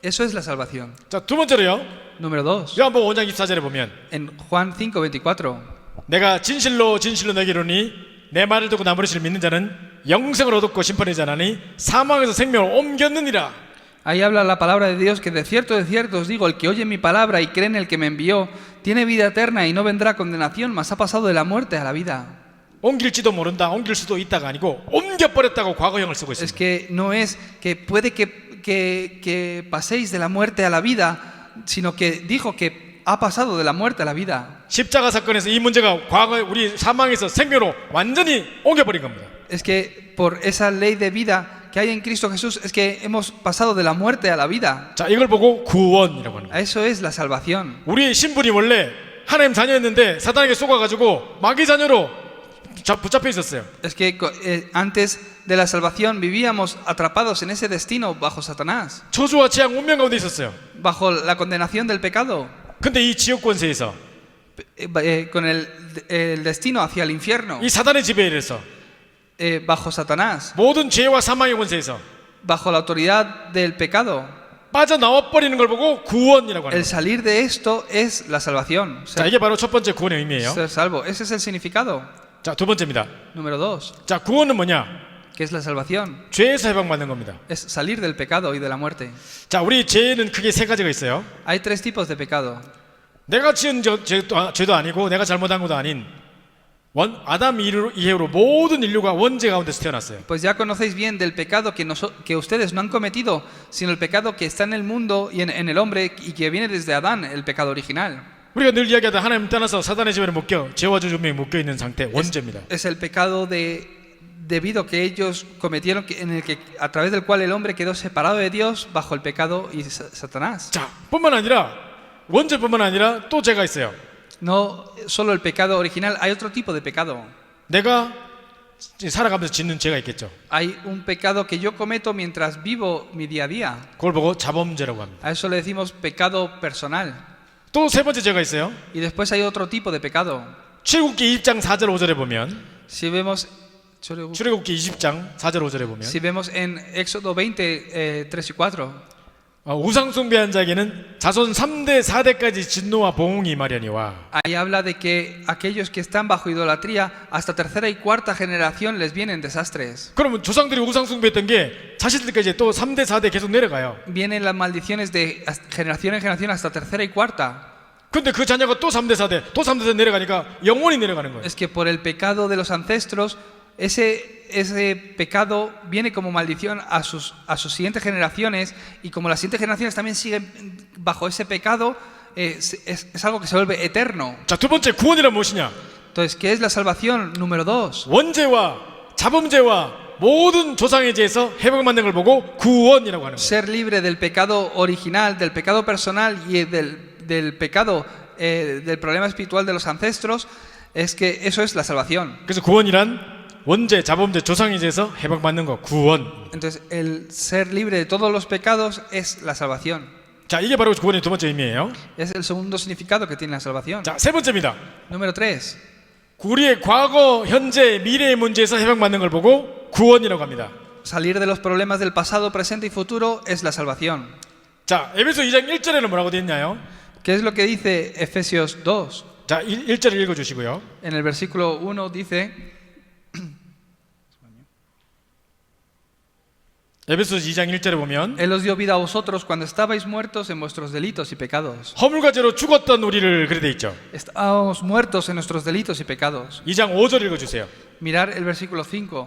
Eso es la salvación. 자, 두 번째로요. Número 2, 요한복음 5장 24절에 보면 en Juan 5:24, 내가 진실로 진실로 너에게 이르노니 내 말을 듣고 나머지 를 믿는 자는 영생을 얻었고 심판이 되지 않으니 사망에서 생명을 옮겼느니라. ahí habla la palabra de Dios que de cierto os digo, el que oye mi palabra y cree en el que me envió, tiene vida eterna y no vendrá condenación, mas ha pasado de la muerte a la vida. 옮길지도 모른다, 옮길 수도 있다가 아니고 옮겨버렸다고 과거형을 쓰고 Es 있습니다. que no es que puede que paséis de la muerte a la vida, sino que dijo que ha pasado de la muerte a la vida. 십자가 사건에서 이 문제가 과거에 우리 사망에서 생명으로 완전히 옮겨버린 겁니다. Es que por esa ley de vida que hay en Cristo Jesús, es que hemos pasado de la muerte a la vida. 자, 이걸 보고 구원이라고 하는 거예요. Eso es la salvación. 우리의 신분이 원래 하나님 자녀였는데 사탄에게 속아가지고 마귀 자녀로 붙잡혀 있었어요. Es que antes de la salvación vivíamos atrapados en ese destino bajo Satanás, 저주와 재앙 운명 가운데 있었어요. bajo la condenación del pecado, 근데 이 지옥 권세에서 con el destino hacia el infierno, 이 사단의 지배에 의해서 bajo Satanás, 모든 죄와 사망의 권세에서 bajo la autoridad del pecado. 빠져나와 버리는 걸 보고 구원이라고 하는 El 거예요. salir de esto es la salvación, 자, 이게 바로 첫 번째 구원의 의미예요. ser salvo. Ese es el significado. 자, 두 번째입니다. Número 2, 자, 구원은 뭐냐? ¿qué es la salvación? 죄에서 해방받는 겁니다. Es salir del pecado y de la muerte. 자, 우리 죄는 크게 세 가지가 있어요. Hay 3 tipos de pecado. 내가 지은 죄도 아니고 내가 잘못한 것도 아닌 아담 이후로 모든 인류가 원죄 가운데서 태어났어요. Pues ya conocéis bien del pecado que ustedes no han cometido, sino el pecado que está en el mundo y en el hombre y que viene desde Adán, el pecado original. 우리가 늘 이야기하다 하나님 떠나서 사단의 지배에 묶여 죄와 저주 운명에 묶여 있는 상태 원죄입니다. Es el pecado debido a que ellos cometieron, a través del cual el hombre quedó separado de Dios bajo el pecado y Satanás. 자, 뿐만 아니라 원죄뿐만 아니라 또 죄가 있어요. No solo el pecado original, hay otro tipo de pecado. 내가 살아가면서 짓는 죄가 있겠죠. Hay un pecado que yo cometo mientras vivo mi día a día. 그걸 보고 자범죄라고 합니다. A eso le decimos pecado personal. 또 세 번째 죄가 있어요. Y después hay otro tipo de pecado. 출애굽기 20장 4절 5절에 보면 Si vemos 출애굽기 20장 4절 5절에 보면 Si vemos en Éxodo 20, 3 y 4, 우상 숭배한 자에게는 자손 3대 4대까지 진노와 보응이 마련이와 ahí habla de que aquellos que están bajo idolatría, hasta tercera y cuarta generación les vienen desastres. 그러면 조상들이 우상 숭배했던 게 자식들까지 또 3대 4대 계속 내려가요. Vienen las maldiciones de generación en generación hasta tercera y cuarta. 근데 그 자녀가 또 3대 4대 또 3대 4대 내려가니까 영원히 내려가는 거예요. Es que por el pecado de los ancestros, ese pecado viene como maldición a sus siguientes generaciones, y como las siguientes generaciones también siguen bajo ese pecado, es algo que se vuelve eterno. 자, 두 번째 구원이란 무엇이냐? Entonces, ¿qué es la salvación? Número 2. 원죄와 자범죄와 모든 조상의 죄에서 회복받는 걸 보고 구원이라고 하는 거예요. Ser libre del pecado original, del pecado personal y del pecado, del problema espiritual de los ancestros, es que eso es la salvación. 그래서 구원이란 원죄, 자범죄, 조상의 죄에서 회복받는 거 구원. Entonces, el ser libre de todos los pecados es la salvación. 자, 이게 바로 구원의 두 번째 의미예요. Es el segundo significado que tiene la salvación. 자, 세 번째입니다. Número 3. 우리의 과거, 현재, 미래의 문제에서 회복받는 걸 보고 구원이라고 합니다. Salir de los problemas del pasado, presente y futuro es la salvación. 자, 에베소 2장 1절에는 뭐라고 되어 있나요? ¿Qué es lo que dice Efesios 2? 자, 1절을 읽어 주시고요. En el versículo 1 dice, 에베소 2장 1절에 보면 Él os dio vida a vosotros cuando estabais muertos en vuestros delitos y pecados. 허물과 죄로 죽었던 우리를 그래 돼 있죠. Estábamos muertos en nuestros delitos y pecados. 2장 5절 읽어 주세요. Mirar el versículo 5.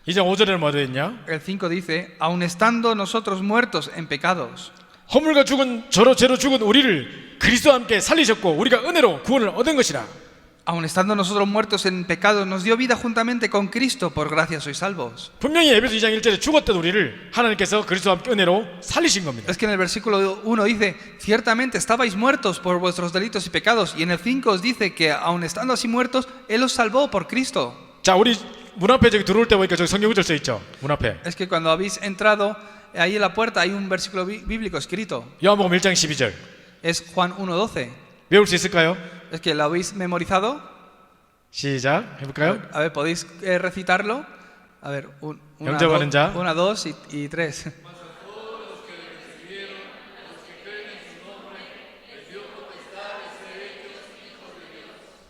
2장 5절에는 뭐가 되어 있냐? El 5 dice, aun estando nosotros muertos en pecados. 허물과 죽은 죄로 죽은 우리를 그리스도와 함께 살리셨고 우리가 은혜로 구원을 얻은 것이라. Aun estando nosotros muertos en pecados, nos dio vida juntamente con Cristo, por gracia sois salvos. 분명히 에베소 2장 1절에 죽었던 우리를 하나님께서 그리스도와 함께 은혜로 살리신 겁니다. Es que en el versículo 1 dice, ciertamente estabais muertos por vuestros delitos y pecados. Y en el 5 os dice que aun estando así muertos, Él os salvó por Cristo. 자, 우리 문 앞에 저기 들어올 때 보니까 저기 성경 구절 써 있죠. 문 앞에. Es que cuando habéis entrado, ahí en la puerta hay un versículo bíblico escrito. 요한복음 1장 12절. Es Juan 1:12. 외울 수 있을까요? Es que lo habéis memorizado. 시작 해볼까요? A ver, ¿podéis recitarlo? A ver, 영접하는 자. 1, 2 y 3.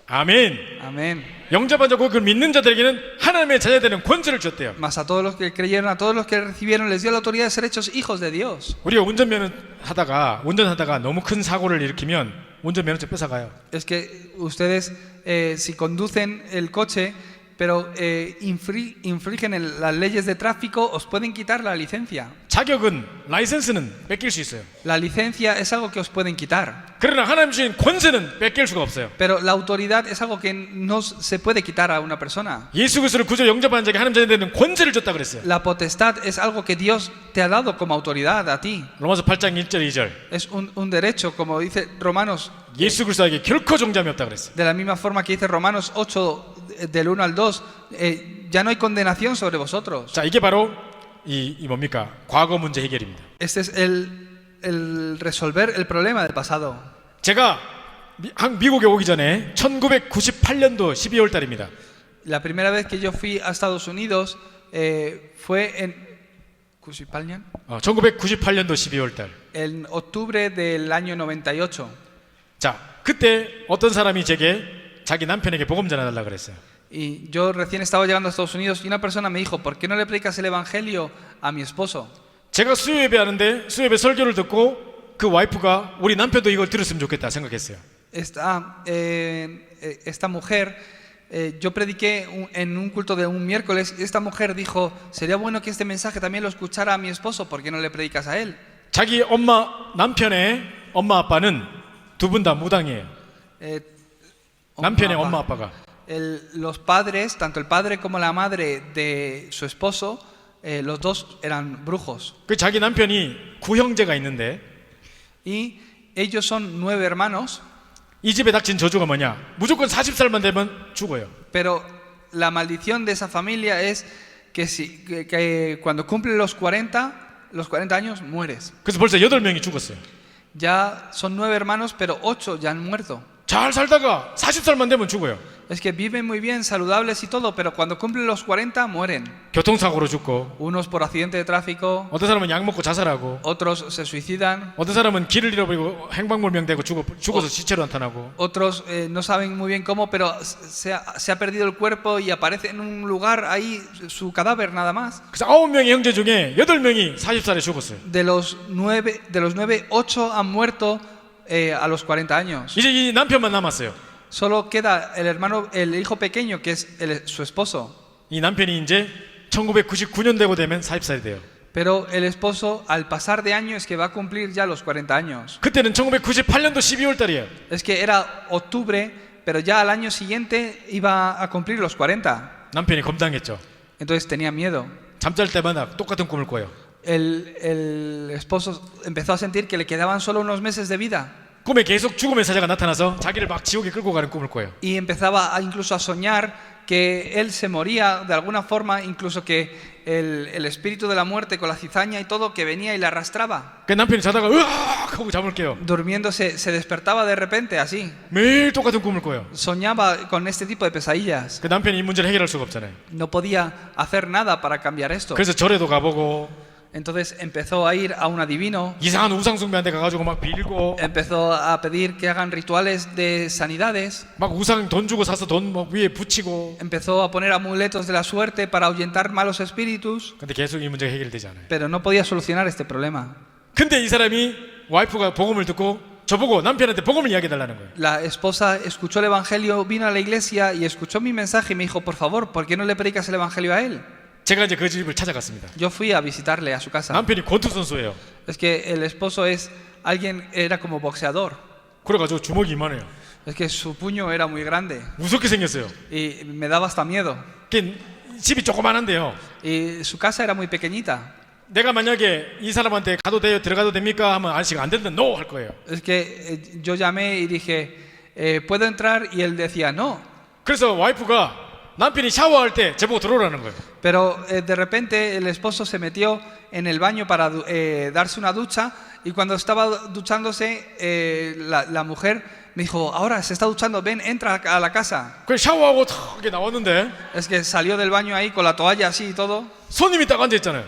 아멘. Amén. 영접한 자고 그 믿는 자들에게는 하나님의 자녀되는 권세를 줬대요. Mas a todos los que creyeron, a todos los que recibieron, les dio la autoridad de ser hechos hijos de Dios. 우리가 운전하다가 너무 큰 사고를 일으키면 운전면허증 뺏어가요. Es que ustedes, si conducen el coche, pero infringen las leyes de tráfico, os pueden quitar la licencia. 자격은 라이센스는 뺏길 수 있어요. La licencia es algo que os pueden quitar. 그러나 하나님 주신 권세는 뺏길 수가 없어요. Pero la autoridad es algo que no se puede quitar a una persona. 예수 그리스도를 구주 영접하는 자에게 하나님 자녀되는 권세를 줬다 그랬어요. La potestad es algo que Dios te ha dado como autoridad a ti. 로마서 8장 1절 2절. Es un derecho, como dice Romanos. 예수 그리스도에게 결코 종잡이 없다 그랬어요. De la misma forma que dice Romanos 8 del 1 al 2, ya no hay condenación sobre vosotros. 자, 이게 바로 이 뭡니까? 과거 문제 해결입니다. Este es el resolver el problema del pasado. 제가 미국에 오기 전에 1998년도 12월 달입니다. La primera vez que yo fui a Estados Unidos fue en 1998년도 12월 달. En octubre del año 98. 자, 그때 어떤 사람이 제게 자기 남편에게 복음 전해달라 그랬어요. Y yo recién estaba llegando a Estados Unidos y una persona me dijo, ¿por qué no le predicas el evangelio a mi esposo? 제가 수요예배 하는데 수요예배 설교를 듣고 그 와이프가 우리 남편도 이걸 들었으면 좋겠다 생각했어요. Esta mujer, yo prediqué en un culto de un miércoles y esta mujer dijo, sería bueno que este mensaje también lo escuchara a mi esposo, ¿por qué no le predicas a él? 자기 남편의 엄마 아빠는 두 분 다 무당이에요. 남편의 엄마 아빠가. los padres, tanto el padre como la madre de su esposo, los dos eran brujos. 그 자기 남편이 9형제가 있는데 Y ellos son 9 hermanos, 이 집에 닥친 저주가 뭐냐? 무조건 40살만 되면 죽어요. pero la maldición de esa familia es que cuando cumplen los 40 años mueres. 그래서 벌써 8명이 죽었어요. Ya son 9 hermanos, pero 8 ya han muerto. 잘 살다가 40살만 되면 죽어요. Es que viven muy bien, saludables y todo, pero cuando cumplen los 40 mueren. 교통사고로 죽고, Unos por accidente de tráfico, 어떤 사람은 약 먹고 자살하고, otros se suicidan, 어떤 사람은 길을 잃어버리고 행방불명되고 죽어서 시체로 나타나고. otros no saben muy bien cómo, pero se ha perdido el cuerpo y aparece en un lugar ahí su cadáver nada más. 그래서 9명의 형제 중에 8명이 40살에 죽었어요. De los 9, 8 han muerto a los 40 años. 이제 이 남편만 남았어요. Solo queda el hijo pequeño, que es su esposo. 이 남편이 이제 1999년 되고 되면 40살이 돼요. Pero el esposo, al pasar de año, es que va a cumplir ya los 40 años. 그때는 1998년도 12월 달이에요. Es que era octubre, pero ya al año siguiente iba a cumplir los 40. 남편이 검당했죠. Entonces tenía miedo. 잠잘 때마다 똑같은 꿈을 꿔요. El esposo empezó a sentir que le quedaban solo unos meses de vida. 꿈에 계속 죽음의 사자가 나타나서 자기를 막 지옥에 끌고 가는 꿈을 꿔요. Y empezaba incluso a soñar que él se moría de alguna forma, incluso que el espíritu de la muerte con la cizaña y todo que venía y le arrastraba. 그 남편이 자다가 으악 하고 잠을 깨요. Durmiendo se despertaba de repente así. 매일 똑같은 꿈을 꿔요. Soñaba con este tipo de pesadillas. 그 남편이 이 문제를 해결할 수가 없잖아요. No podía hacer nada para cambiar esto. 그래서 절에도 가보고 Entonces empezó a ir a un adivino, 이상한 우상 숭배한테 가가지고 막 빌고 empezó a pedir que hagan rituales de sanidades, 막 우상 돈 주고 사서 돈 막 위에 붙이고. empezó a poner amuletos de la suerte para ahuyentar malos espíritus, 근데 계속 이 문제가 해결되지 않아요. pero no podía solucionar este problema. 근데 이 사람이 와이프가 복음을 듣고 저보고 남편한테 복음을 이야기해 달라는 거예요. La esposa escuchó el evangelio, vino a la iglesia y escuchó mi mensaje y me dijo, por favor, ¿por qué no le predicas el evangelio a él? 제가 이제 그 집을 찾아갔습니다. Yo fui a visitarle a su casa. 남편이 권투 선수예요. Es que el esposo era como boxeador. 그래가지고 주먹이 이만해요. Es que su puño era muy grande 무섭게 생겼어요. y me daba hasta miedo. 집이 조그만한데요. Y su casa era muy pequeñita. 내가 만약에 이 사람한테 가도 돼요, 들어가도 됩니까? 하면 아저씨가 안 된다, no 할 거예요. Es que yo llamé y dije, ¿puedo entrar? Y él decía, no. 그래서 와이프가 남편이 샤워할 때 제보고 들어오라는 거예요. Pero de repente el esposo se metió en el baño para darse una ducha y cuando estaba duchándose la mujer me dijo, ahora se está duchando, ven, entra a la casa. 그 샤워하고 탁 이렇게 나왔는데 Es que salió del baño ahí con la toalla así y todo 손님이 딱 앉아 있잖아요.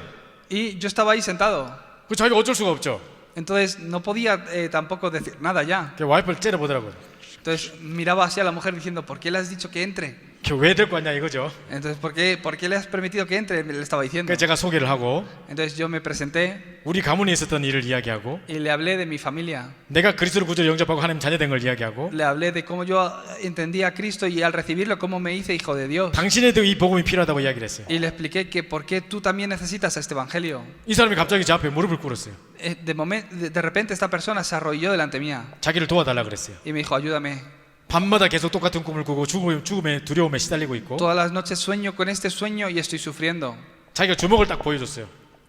y yo estaba ahí sentado. 그 자기가 어쩔 수가 없죠. Entonces no podía tampoco decir nada ya. 그 와이프를 째려보더라고요. Entonces miraba así a la mujer diciendo, ¿por qué le has dicho que entre? 왜 데리고 왔냐 이거죠. Entonces, ¿por qué le has permitido que entre? Le estaba diciendo. 그래서 제가 소개를 하고 Entonces yo me presenté 우리 가문에 있었던 일을 이야기하고 y le hablé de mi familia. 내가 그리스도를 구주로 영접하고 하나님 자녀된 걸 이야기하고 Le hablé de cómo yo entendía a Cristo y al recibirlo cómo me hice hijo de Dios. 당신에도 이 복음이 필요하다고 이야기를 했어요. Y le expliqué que por qué tú también necesitas este evangelio. 이 사람이 갑자기 제 앞에 무릎을 꿇었어요. De repente esta persona se arrodilló delante mía 자기를 도와달라 그랬어요. y me dijo, ayúdame. 밤마다 계속 똑같은 꿈을 꾸고 죽음의 두려움에 시달리고 있고 Todas las noches sueño con este sueño y estoy sufriendo. 자기가 주먹을 딱 보여줬어요.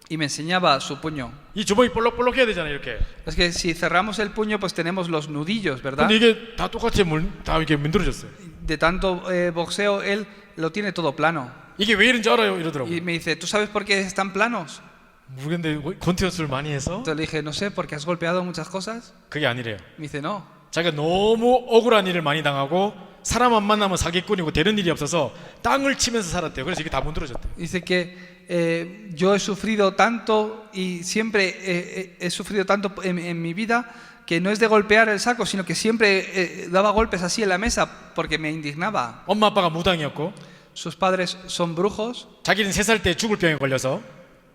Y me enseñaba su puño. 이 주먹이 볼록볼록해야 되잖아요, 이렇게. Es que si cerramos el puño pues tenemos los nudillos, ¿verdad? 근데 이게 다 똑같이 다 이렇게 문드러졌어요. De tanto boxeo él lo tiene todo plano. 이게 왜 이런지 알아요? 이러더라고요. Y me dice, ¿tú sabes por qué están planos? 모르겠는데 권투 연습을 많이 해서? Entonces le dije, no sé, porque has golpeado muchas cosas. 그게 아니래요. Me dice, no. 자기가 너무 억울한 일을 많이 당하고 사람 안 만나면 사기꾼이고 되는 일이 없어서 땅을 치면서 살았대요. 그래서 이게 다 문드러졌대요. Dice que yo he sufrido tanto y siempre he sufrido tanto en mi vida que no es de golpear el saco, sino que siempre daba golpes así en la mesa porque me indignaba. 엄마 아빠가 무당이었고 Sus padres son brujos. 자기는 3살 때 죽을 병에 걸려서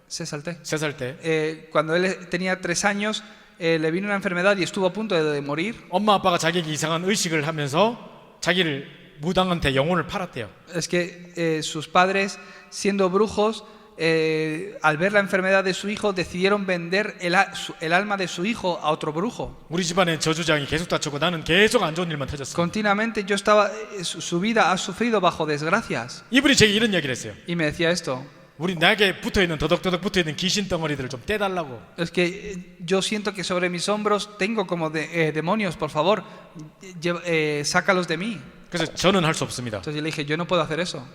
Se salté. 3살 때 Cuando él tenía 3 años, le vino una enfermedad y estuvo a punto de morir. 엄마 아빠가 자기에게 이상한 의식을 하면서 자기를 무당한테 영혼을 팔았대요. Es que sus padres, siendo brujos, al ver la enfermedad de su hijo, decidieron vender el alma de su hijo a otro brujo. 우리 집안에 저주장이 계속 다쳤고 나는 계속 안 좋은 일만 터졌어. Continuamente su vida ha sufrido bajo desgracias. 이분이 제게 이런 이야기를 했어요. Y me decía esto. 우리 나에게 붙어있는 더덕더덕 붙어있는 귀신 덩어리들을 좀 떼달라고. Es que yo siento que sobre mis hombros tengo como demonios, por favor, sácalos de mí. 그래서 저는 할 수 없습니다. Entonces yo le dije, yo no puedo hacer eso.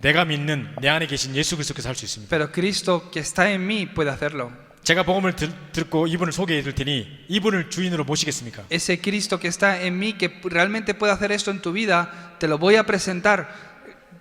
내가 믿는 내 안에 계신 예수 그리스도께서 할 수 있습니다. Pero Cristo que está en mí puede hacerlo. 제가 복음을 듣고 이분을 소개해 드릴 테니 이분을 주인으로 모시겠습니까? Ese Cristo que está en mí, que realmente puede hacer esto en tu vida, te lo voy a presentar.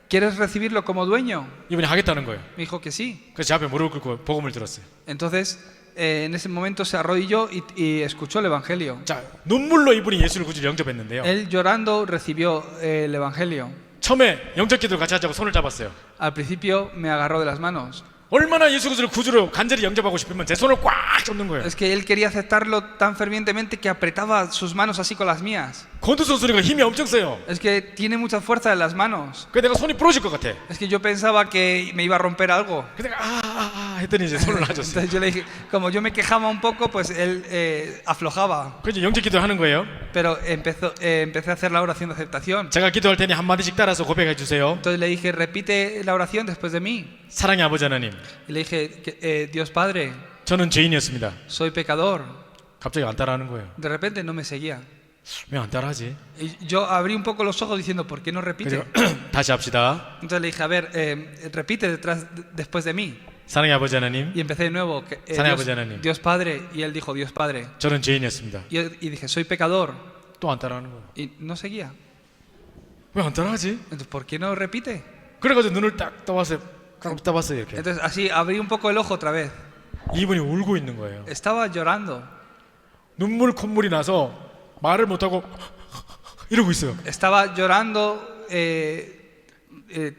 ¿Quieres recibirlo como dueño? 이분이 하겠다는 거예요. Me dijo que sí. 그래서 제 앞에 무릎을 꿇고 복음을 들었어요. Entonces, en ese momento se arrodilló y escuchó el Evangelio. 자, 눈물로 이분이 예수를 구주로 영접했는데요. Él llorando recibió el Evangelio. 처음에 영접 기도를 같이 하자고 손을 잡았어요. Al principio me agarró de las manos. 얼마나 예수 그리스도를 구주로 간절히 영접하고 싶으면 제 손을 꽉 잡는 거예요. Es que él quería aceptarlo tan fervientemente que apretaba sus manos así con las mías. 권투 선수가 힘이 엄청 세요. Es que tiene mucha fuerza en las manos. 그래서 내가 손이 부러질 것 같아. Es que yo pensaba que me iba a romper algo. 그래서 내가 했더니 이제 손을 놔줬어요. Entonces yo le dije, como yo me quejaba un poco, pues él aflojaba. 그래서 이제 영접 기도를 하는 거예요. Pero empecé a hacer la oración de aceptación. 제가 기도할 테니 한 마디씩 따라서 고백해 주세요. Entonces le dije, repite la oración después de mí. 사랑의 아버지 하나님, Y le dije, Dios Padre, 저는 죄인이었습니다. soy pecador. 갑자기 안 따라하는 거예요. De repente no me seguía. 왜 안 따라하지? Y yo abrí un poco los ojos diciendo, ¿por qué no repite? 그래서 다시 합시다. Entonces le dije, a ver, repite después de mí. 사랑의 아버지 하나님, Y empecé de nuevo. 사랑의 아버지 하나님, Dios Padre. Y él dijo, Dios Padre. 저는 죄인이었습니다. Y dije, soy pecador. 또 안 따라하는 거예요. Y no seguía. 왜 안 따라하지? Entonces, ¿por qué no repite? 그래가지고 눈을 딱 떠봤어요. 딱 떠봤어요 이렇게. Entonces así abrí un poco el ojo otra vez. 이분이 울고 있는 거예요. Estaba llorando. 눈물 콧물이 나서 말을 못하고 이러고 있어요. Estaba llorando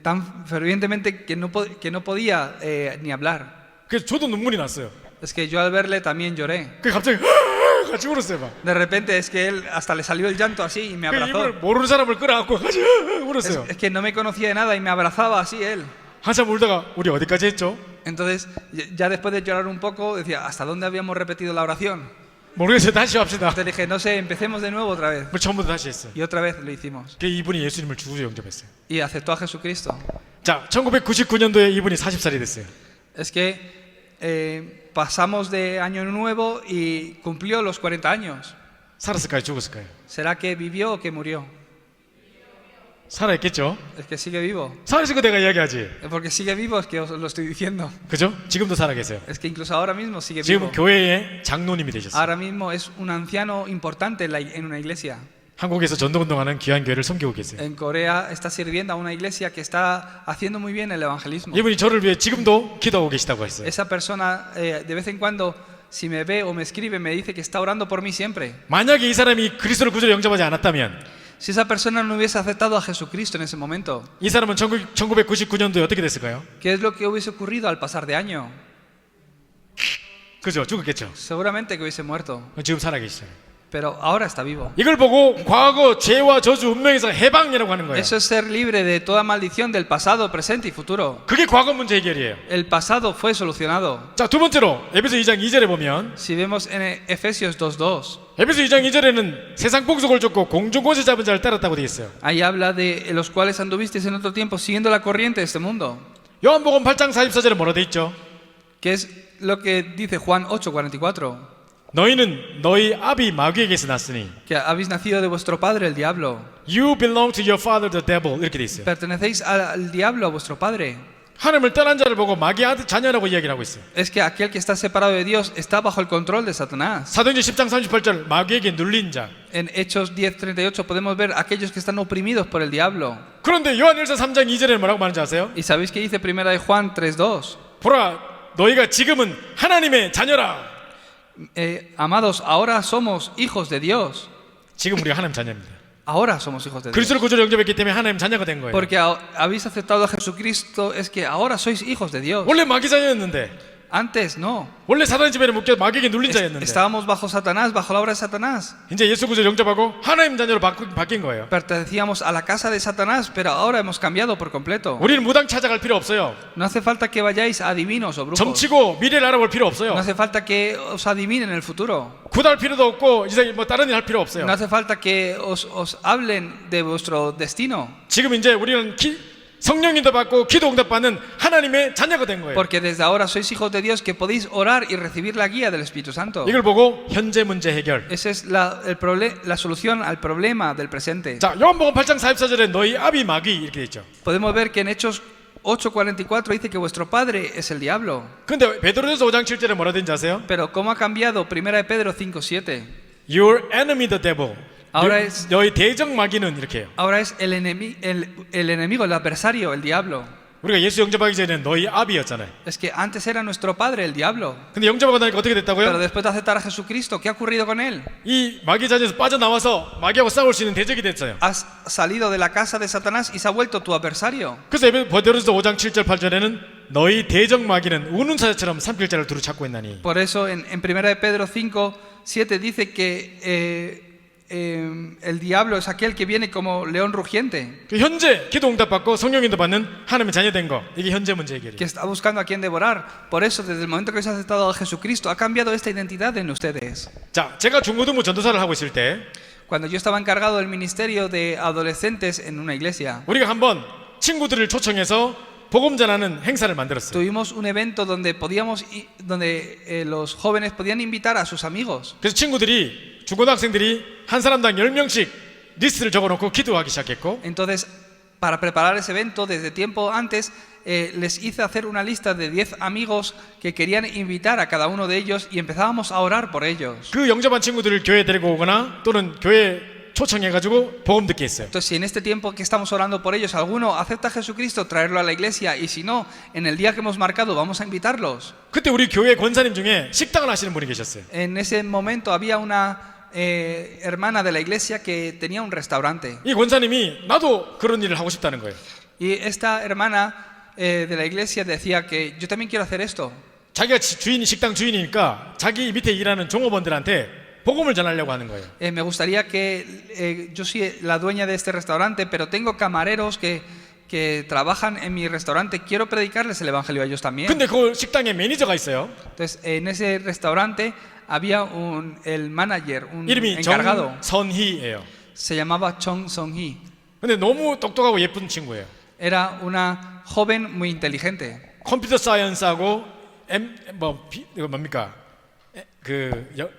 tan fervientemente que no podía ni hablar. 그래서 저도 눈물이 났어요. Es que yo al verle también lloré. 그 갑자기 같이 울었어요 막. De repente es que él hasta le salió el llanto así y me 그 abrazó. 이분을 모르는 사람을 끌어안고 같이 울었어요. Es que no me conocía de nada y me abrazaba así él. 한참 울다가 우리 어디까지 했죠? Entonces, ya después de llorar un poco, decía, ¿hasta dónde habíamos repetido la oración? 모르겠어요. 다시 합시다. Entonces dije, no sé, empecemos de nuevo otra vez. 우리 처음부터 다시 했어요. Y otra vez lo hicimos. 그 이분이 예수님을 주로 영접했어요. Y aceptó a Jesucristo. 자, 1999년도에 이분이 40살이 됐어요. Es que pasamos de año nuevo y cumplió los 40 años. 살았을까요? 죽었을까요? ¿Será que vivió o que murió? 살아있겠죠? Es que sigue vivo. 살아있을 거 내가 이야기하지. Porque sigue vivo es que os lo estoy diciendo. 그죠? 지금도 살아계세요. Es que incluso ahora mismo sigue 지금 vivo. 교회의 장로님이 되셨어요. Ahora mismo es un anciano importante en una iglesia. 한국에서 전도운동하는 귀한 교회를 섬기고 계세요. En Corea está sirviendo a una iglesia que está haciendo muy bien el evangelismo. 이분이 저를 위해 지금도 기도하고 계시다고 했어요. Esa persona de vez en cuando, si me ve o me escribe, me dice que está orando por mí siempre. 만약에 이 사람이 그리스도를 구주로 영접하지 않았다면 Si esa persona no hubiese aceptado a Jesucristo en ese momento, 이 사람은 1999년도에 어떻게 됐을까요? ¿qué es lo que hubiese ocurrido al pasar de año? 그죠? 죽었겠죠. Seguramente que hubiese muerto, 지금 살아계시잖아요. pero ahora está vivo. 이걸 보고 과거 죄와 저주 운명에서 해방이라고 하는 거예요. Eso es ser libre de toda maldición del pasado, presente y futuro. 그게 과거 문제 해결이에요. El pasado fue solucionado. 자, 두 번째로 에베소 2장 2절에 보면 Si vemos en Efesios 2:2, 에베소 2장 2절에는 세상 복속을 쫓고 공중 권세 잡은 자를 따랐다고 되어 있어요. ahí habla de los cuales anduvisteis en otro tiempo siguiendo la corriente de este mundo. 요한복음 8장 44절에 뭐라 되어 있죠? Que es lo que dice Juan 8:44, 너희는 너희 아비 마귀에게서 났으니 que habéis nacido de vuestro padre el diablo. You belong to your father the devil 이렇게 되어 있어요. Pertenecéis al diablo, a vuestro padre. 하나님을 떠난 자를 보고 마귀의 아들 자녀라고 이야기를 하고 있어요. Es que aquel que está separado de Dios está bajo el control de Satanás. 사도행전 10장 38절 마귀에게 눌린 자. En Hechos 10:38 podemos ver aquellos que están oprimidos por el diablo. 그런데 요한일서 3장 2절에 뭐라고 말하는지 아세요? ¿Y sabéis qué dice primera de Juan 3:2? 보라 너희가 지금은 하나님의 자녀라. Amados, ahora somos hijos de Dios. 지금 우리가 하나님 자녀입니다. Ahora somos hijos de Dios. 그리스도를 구주로 영접했기 때문에 하나님 자녀가 된 거예요. Porque habéis aceptado a Jesucristo, es que ahora sois hijos de Dios. 원래 마귀 자녀였는데 Antes no. 원래 사단의 지배를 묶여 마귀에게 눌린 자였는데 Estábamos bajo Satanás, bajo la obra de Satanás. 이제 예수 구주를 영접하고 하나님 자녀로 바뀐 거예요. Pertenecíamos a la casa de Satanás, pero ahora hemos cambiado por completo. 우리는 무당 찾아갈 필요 없어요. No hace falta que vayáis a adivinos o brujos. 점치고 미래를 알아볼 필요 없어요. No hace falta que os adivinen el futuro. 구달 필요도 없고 이제 뭐 다른 일 할 필요 없어요. No hace falta que os hablen de vuestro destino. 지금 이제 우리는 성령님도 받고 기도 응답받는 하나님의 자녀가 된 거예요. Porque desde ahora sois hijos de Dios que podéis orar y recibir la guía del Espíritu Santo. 이걸 보고 현재 문제 해결. Esa es la solución al problema del presente. 자, 요한복음 8장 44절에 너희 아비 마귀 이렇게 돼 있죠. Podemos ver que en Hechos 8:44 dice que vuestro padre es el diablo. 근데 베드로전서 5장 7절에 뭐라 되는지 아세요? Pero ¿cómo ha cambiado 1 de Pedro 5:7? Your enemy the devil. Ahora es 너희 대적 마귀는 이렇게 해요. Ahora es el enemigo, el adversario, el diablo. 우리가 예수 영접하기 전에는 너희 아비였잖아요. Es que antes era nuestro padre, el diablo. 근데 영접하고 나니까 어떻게 Pero 됐다고요? después de aceptar a Jesucristo, ¿qué ha ocurrido con él? 이 마귀 자녀에서 빠져나와서 마귀하고 싸울 수 있는 대적이 됐어요. Has salido de la casa de Satanás y se ha vuelto tu adversario. 그래서 베드로전서 5장 7절 8절에는 너희 대적 마귀는 우는 사자처럼 삼킬 자를 두루 찾고 있나니. Por eso en 1 de Pedro 5:7 dice que el diablo es aquel que viene como león rugiente, 그 현재 기도 응답받고 성령님도 받는 하나님의 자녀된 거, 이게 현재 문제 해결이에요. que está buscando a quien devorar. Por eso desde el momento que se ha aceptado a Jesucristo ha cambiado esta identidad en ustedes. 자, 제가 중고등부 전도사를 하고 있을 때 Cuando yo estaba encargado del ministerio de adolescentes en una iglesia, 우리가 한번 친구들을 초청해서 복음 전하는 행사를 만들었어요. tuvimos un evento donde los jóvenes podían invitar a sus amigos. 그래서 친구들이 중고등학생들이 한 사람당 10명씩 리스트를 적어놓고 기도하기 시작했고, Entonces, para preparar ese evento, desde tiempo antes, les hice hacer una lista de 10 amigos que querían invitar a cada uno de ellos y empezábamos a orar por ellos. 그 영접한 친구들을 교회에 데리고 오거나 또는 교회에 초청해가지고 복음 듣게 했어요. Entonces, si en este tiempo que estamos orando por ellos, alguno acepta a Jesucristo, traerlo a la iglesia, y si no, en el día que hemos marcado, vamos a invitarlos. 그때 우리 교회 권사님 중에 식당을 하시는 분이 계셨어요. En ese momento había una hermana de la iglesia que tenía un restaurante. 이 권사님이 나도 그런 일을 하고 싶다는 거예요. Y esta hermana de la iglesia decía que yo también quiero hacer esto. 자기가 식당 주인이니까 자기 밑에 일하는 종업원들한테 복음을 전하려고 하는 거예요. Me gustaría que yo soy la dueña de este restaurante, pero tengo camareros que trabajan en mi restaurante. Quiero predicarles el evangelio a ellos también. 근데 그 식당에 매니저가 있어요. Entonces, en ese restaurante había el manager, un 이름이 encargado. 정선희예요. Se llamaba Chong Song-hee. 근데 너무 똑똑하고 예쁜 친구예요. Era una joven muy inteligente. 컴퓨터 사이언스하고 이거 뭡니까?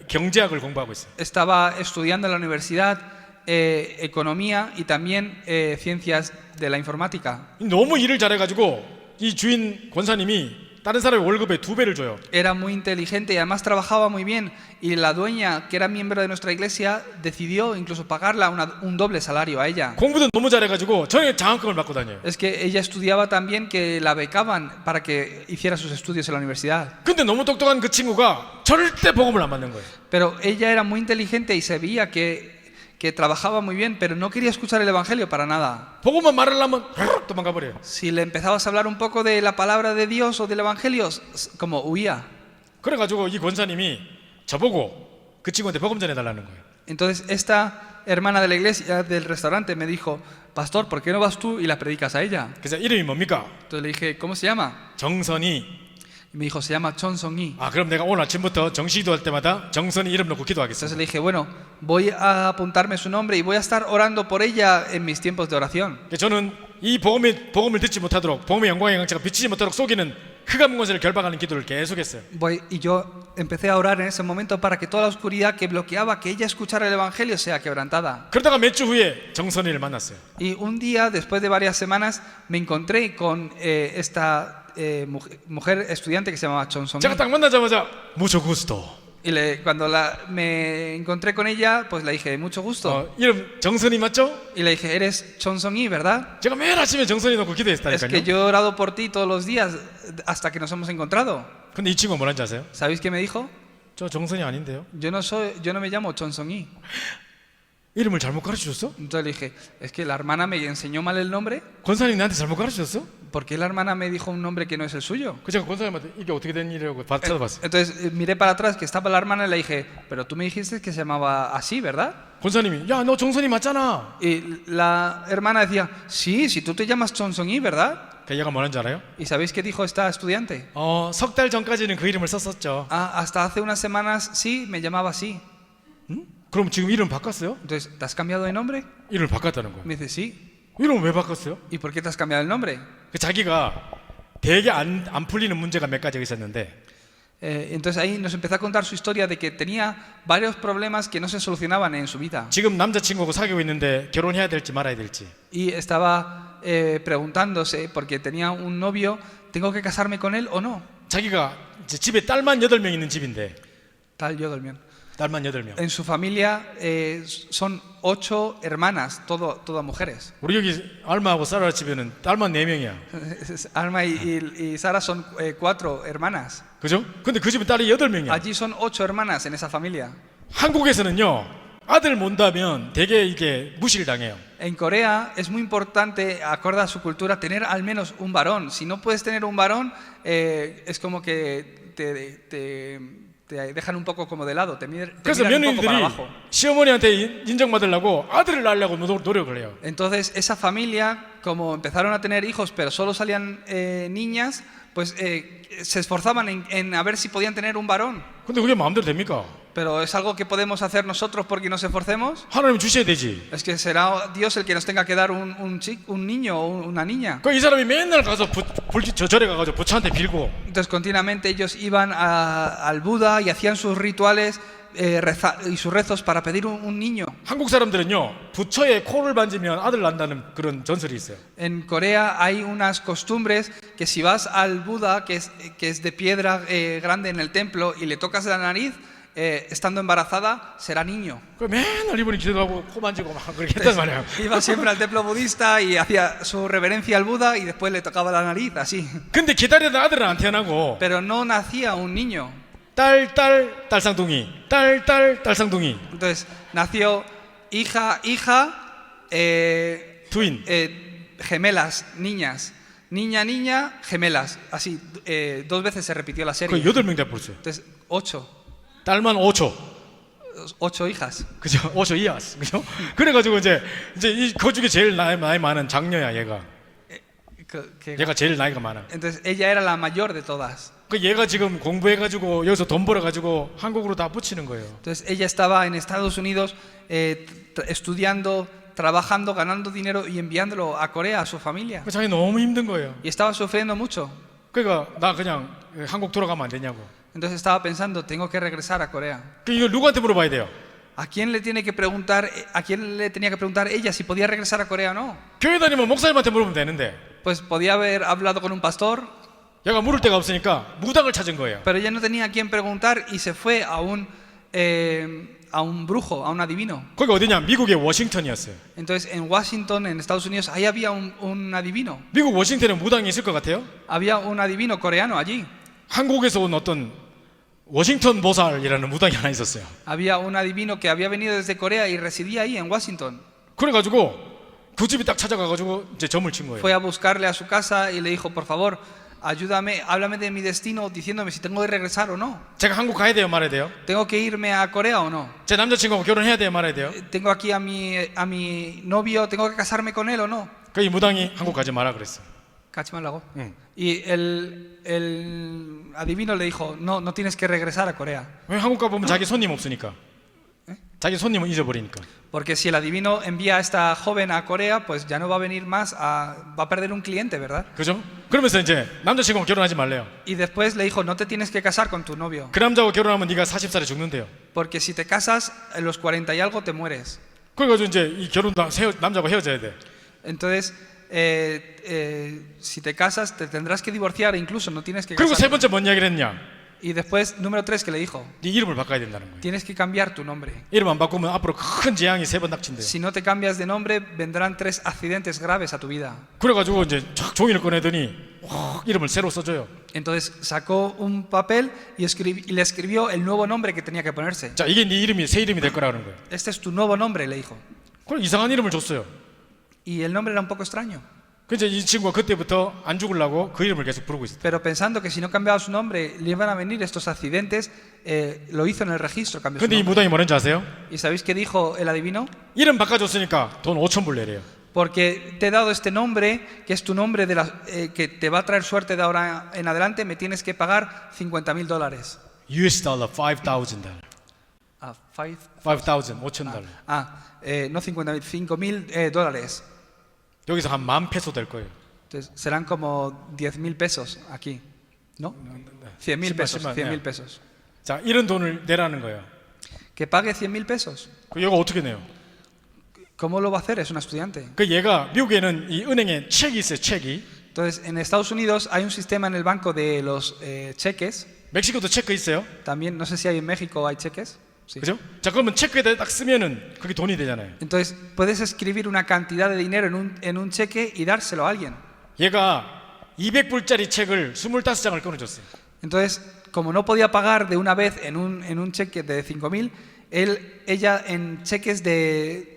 경제학을 공부하고 있어요. Estaba estudiando en la universidad economía y también ciencias de la informática. 너무 일을 잘해가지고 이 주인 권사님이 다른 사람의 월급의 2배를 줘요. Era muy inteligente y además trabajaba muy bien, y la dueña, que era miembro de nuestra iglesia, decidió incluso pagarla un doble salario a ella. 공부도 너무 잘해가지고 저희 장학금을 받고 다녀요. Es que ella estudiaba también, que la becaban para que hiciera sus estudios en la universidad. 근데 너무 똑똑한 그 친구가 절대 복음을 안 받는 거예요. Pero ella era muy inteligente y se veía que trabajaba muy bien, pero no quería escuchar el evangelio para nada. 복음만 말하려면 도망가 버려요. Si le empezabas a hablar un poco de la palabra de Dios o del evangelio, como huía. 그래가지고 이 권사님이 저보고 그 친구한테 복음 전해달라는 거예요. Entonces esta hermana de la iglesia del restaurante me dijo: Pastor, ¿por qué no vas tú y la predicas a ella? 그래서 이름이 뭡니까? Entonces le dije: ¿Cómo se llama? 정선이. Y me dijo: se llama Chong Song-hee. 아, 그럼 내가 오늘 아침부터 정식 기도할 때마다 정선이 이름 넣고 Entonces 기도하겠습니다. le dije: bueno, voy a apuntarme su nombre y voy a estar orando por ella en mis tiempos de oración. 저는 이 복음을 듣지 못하도록, 복음의 영광의 강체가 비치지 못하도록 속이는 흑암 권세를 결박하는 기도를 계속했어요. Y yo empecé a orar en ese momento para que toda la oscuridad que bloqueaba que ella escuchara el evangelio sea quebrantada. 그러다가 몇 주 후에 정선이를 만났어요. Y un día, después de varias semanas, me encontré con esta mujer estudiante que se llamaba Chong 제가 Song-hee. 딱 만나자마자 mucho gusto. Y cuando me encontré con ella, pues le dije: mucho gusto. 이름 정선이 맞죠? Y le dije: eres Chong Song-hee, ¿verdad? 제가 매일 아침에 정선이 넣고 Es que 기도했다니까요. yo he orado por ti todos los días hasta que nos hemos encontrado. 근데 이 친구가 뭐라는지 아세요? ¿Sabéis qué me dijo? 저 정선이 아닌데요. Yo no me llamo Chong Song-hee. 이름을 잘못 가르쳐줬어? Entonces le dije: es que la hermana me enseñó mal el nombre. 권사님 나한테 잘못 가르쳐줬어? ¿por qué la hermana me dijo un nombre que no es el suyo? 그 제가 권사님한테 이게 어떻게 된 일이라고 찾아봤어요. Entonces miré para atrás que estaba la hermana y le dije, pero tú me dijiste que se llamaba así, ¿verdad? 권사님이 야, 너 정선이 맞잖아. Y la hermana decía, sí, si tú te llamas Chonsong-yi, ¿verdad? 그 얘가 뭐라는지 알아요? ¿Y sabéis qué dijo esta estudiante? 석 달 전까지는 그 이름을 썼었죠. Hasta hace unas semanas sí, me llamaba así. 그럼 지금 이름 바꿨어요? Entonces, ¿te has cambiado de nombre? 이름을 바꿨다는 거예요. Me dice, sí. 이름을 왜 바꿨어요? ¿Y por qué te has cambiado el nombre? 자기가 되게 안 풀리는 문제가 몇 가지가 있었는데 Entonces ahí nos empezó a contar su historia de que tenía varios problemas que no se solucionaban en su vida. 지금 남자친구하고 사귀고 있는데 결혼해야 될지 말아야 될지. Y estaba preguntándose, porque tenía un novio, ¿tengo que casarme con él o no? 자기가 이제 집에 딸만 8명 있는 집인데 Tal yo dormía. 딸만 8명. En su familia son 8 hermanas, todas mujeres. 우리 여기 알마하고 사라 집에는 딸만 4명이야. Alma y Sara son 4 hermanas. 그죠? 근데 그 집은 딸이 8명이야. Allí son 8 hermanas en esa familia. 한국에서는요. 아들 못다면 되게 이게 무시를 당해요. En Corea es muy importante, acorde a su cultura, tener al menos un varón. Si no puedes tener un varón, es como que te dejan un poco como de lado, te miran un poco para 며느리들이 abajo. 시어머니한테 인정받으려고 아들을 낳으려고 노력을 해요. Entonces esa familia, como empezaron a tener hijos pero solo salían niñas, pues se esforzaban en a ver si podían tener un varón. 근데 그게 마음대로 됩니까? Pero es algo que podemos hacer nosotros porque nos esforcemos. 하나님 주셔야 되지. Es que será Dios el que nos tenga que dar un niño o una niña. 이 사람이 맨날 가서 절에 가가지고 부처한테 빌고. Entonces continuamente ellos iban al Buda y hacían sus rituales y sus rezos para pedir un niño. 한국 사람들은요 부처의 코를 만지면 아들 난다는 그런 전설이 있어요. En Corea hay unas costumbres que si vas al Buda, que es de piedra grande en el templo, y le tocas la nariz, estando embarazada, será niño. 그 맨날 이분이 기도하고 코 만지고 막 그렇게 했단 말이에요. Iba siempre al templo budista y hacía su reverencia al Buda y después le tocaba la nariz, así. 근데 기다리던 아들은 안 태어나고 Pero no nacía un niño. 딸쌍둥이, 딸쌍둥이. Entonces nació hija, twin. gemelas, niñas. Niña, gemelas. Así, 2 veces se repitió la 그 serie. 8명 다 벌었어요. Entonces, 8. 딸만 5초. 8 hijas. 그죠? 5초 이하스. 그죠? 그래가지고 이제 그 중에 제일 나이 많은 장녀야 얘가. 얘가 제일 나이가 많아. Entonces ella era la mayor de todas. 그 얘가 지금 공부해가지고 여기서 돈 벌어가지고 한국으로 다 붙이는 거예요. Entonces ella estaba en Estados Unidos estudiando, trabajando, ganando dinero y enviándolo a Corea a su familia. 그 자기 너무 힘든 거예요. Y estaba sufriendo mucho. 그러니까 나 그냥 한국 돌아가면 안 되냐고. Entonces estaba pensando, tengo que regresar a Corea. 그 이거 누구한테 물어봐야 돼요? ¿A quién le tenía que preguntar ella si podía regresar a Corea o no? 교회 다니면 목사님한테 물어보면 되는데. Pues podía haber hablado con un pastor. 얘가 물을 데가 없으니까 무당을 찾은 거예요. Pero ella no tenía a quién preguntar y se fue a un brujo, a un adivino. 거기 어디냐? 미국의 워싱턴이었어요. Entonces en Washington, en Estados Unidos, ahí había un adivino. 미국 워싱턴에 무당이 있을 것 같아요? Había un adivino coreano allí. 한국에서 온 어떤 워싱턴 보살이라는 무당이 하나 있었어요. Había un adivino que había venido desde Corea y residía ahí en Washington. 그래가지고 그 집에 딱 찾아가가지고 이제 점을 친 거예요. Fue a buscarle a su casa y le dijo, por favor, ayúdame, háblame de mi destino, diciéndome si tengo que regresar o no. 제가 한국 가야 돼요, 말아야 돼요? ¿Tengo que irme a Corea o no? 제 남자친구하고 결혼해야 돼요, 말아야 돼요? ¿Tengo aquí a mi novio, tengo que casarme con él o no? 그 이 무당이 한국 가지 마라 그랬어. Cachimalago. 응. Y el adivino le dijo, no tienes que regresar a Corea. 왜 한국 가보면 자기 손님 없으니까. 자기 손님은 잊어버리니까. Porque si el adivino envía a esta joven a Corea, pues ya no va a venir más, va a perder un cliente, ¿verdad? 그죠? 그러면서 이제 남자친구하고 결혼하지 말래요. Y después le dijo, no te tienes que casar con tu novio. 그 남자하고 결혼하면 네가 40살에 죽는데요. Porque si te casas, a los 40 y algo te mueres. 그래가지고 이제 이 남자하고 헤어져야 돼. Entonces, si te casas, te tendrás que divorciar, incluso no tienes que 그리고 세 casar. 번째 뭔 이야기를 했냐? Y después, número 3, que le dijo, 네 이름을 바꿔야 된다는 거예요. tienes que cambiar tu nombre. 이름 안 바꾸면 앞으로 큰 재앙이 3번 닥친대요. Si no te cambias de nombre, vendrán 3 accidentes graves a tu vida. 그래가지고 이제 쫙 종이를 꺼내더니 이름을 새로 써줘요. Entonces sacó un papel y le escribió el nuevo nombre que tenía que ponerse. 자, 이게 네 이름이 새 이름이 될 거라는 거예요. Este es tu nuevo nombre, le dijo. 그럼 이상한 이름을 줬어요. Y el nombre era un poco extraño. 그래서 이 친구가 그때부터 안 죽으려고 그 이름을 계속 부르고 있었다. Pero pensando que si no cambiaba su nombre le iban a venir estos accidentes, lo hizo en el registro, cambió su 근데 이 nombre. 무당이 뭐라는지 아세요? ¿Y sabéis qué dijo el adivino? 이름 바꿔줬으니까 돈 5,000불 내래요. Porque te he dado este nombre, que es tu nombre que te va a traer suerte de ahora en adelante, me tienes que pagar $50,000. US 달러 5,000 달러. Ah, 5,000 no 50,000, $5,000. 여기서 한 10,000 될 거예요. Entonces serán como 10,000 pesos aquí, ¿no? 100,000 pesos, 100,000 pesos. 자, 이런 돈을 내라는 거예요. Que pague 100,000 pesos. 그 얘가 어떻게 내요? ¿Cómo lo va a hacer? Es una estudiante. 그 얘가 미국에는 이 은행에 책이 있어요, 책이. Entonces, en Estados Unidos hay un sistema en el banco de los cheques. 멕시코도 체크 있어요. También, no sé si hay en México hay cheques. Sí. 그죠? 자, 그러면 체크에다 딱 쓰면은 그게 돈이 되잖아요. Entonces, puedes escribir una cantidad de dinero en un cheque y dárselo a alguien. 얘가 200불짜리 책을 25장을 끊어줬어요. Entonces, como no podía pagar de una vez en un cheque de 5,000, ella en cheques de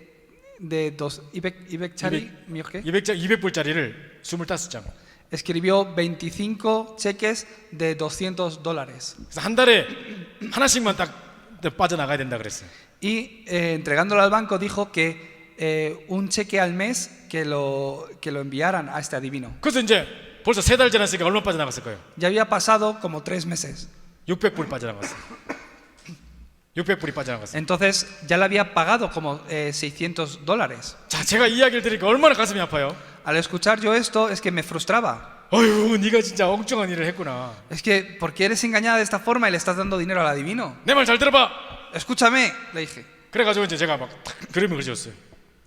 200불짜리를 25장. escribió 25 cheques de $200. 그래서 한 달에 하나씩만 딱 빠져나가야 된다 그랬어요. Y entregándolo al banco dijo que un cheque al mes que lo enviaran a este adivino. 그래서 이제 벌써 3달 지났으니까 얼마 빠져나갔을 거예요? Ya había pasado como 3 meses. 600불 빠져나갔어요. 600불이 빠져나갔어요. Entonces ya le había pagado como $600. 자, 제가 이야기를 들으니까 얼마나 가슴이 아파요. Al escuchar yo esto es que me frustraba. 어휴, 네가 진짜 엉뚱한 일을 했구나. Es que, ¿por qué eres engañada de esta forma y le estás dando dinero al adivino? 내 말 잘 들어봐. Escúchame, le dije. 그래가지고 이제 제가 막 그림을 그려줬어요.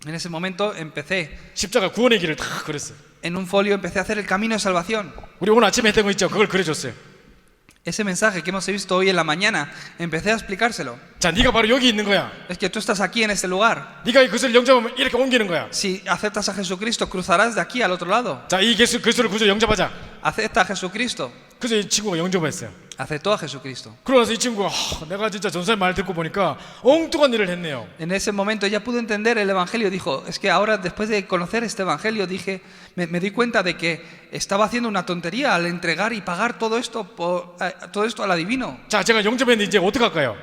En ese momento empecé, 십자가 구원의 길을 다 그렸어요. en un folio empecé a hacer el camino de salvación. 우리 오늘 아침에 했던 거 있죠? 그걸 그려줬어요. Ese mensaje que hemos visto hoy en la mañana, empecé a explicárselo. 자, 네가 바로 여기 있는 거야. Es que tú estás aquí en este lugar. 네가 이 그리스도를 영접하면 이렇게 옮기는 거야. Si aceptas a Jesucristo, cruzarás de aquí al otro lado. 자, 이 그리스도를 구주 영접하자. Acepta a Jesucristo. 그래서 이 친구가 영접했어요. Aceptó a Jesucristo. 그러면서 이 친구가 내가 진짜 전사의 말 듣고 보니까 엉뚱한 일을 했네요. En ese momento ella pudo entender el evangelio. Dijo, es que ahora después de conocer este evangelio me di cuenta de que estaba haciendo una tontería al entregar y pagar todo esto al adivino. 자, 제가 영접했는데 이제 어떻게 할까요?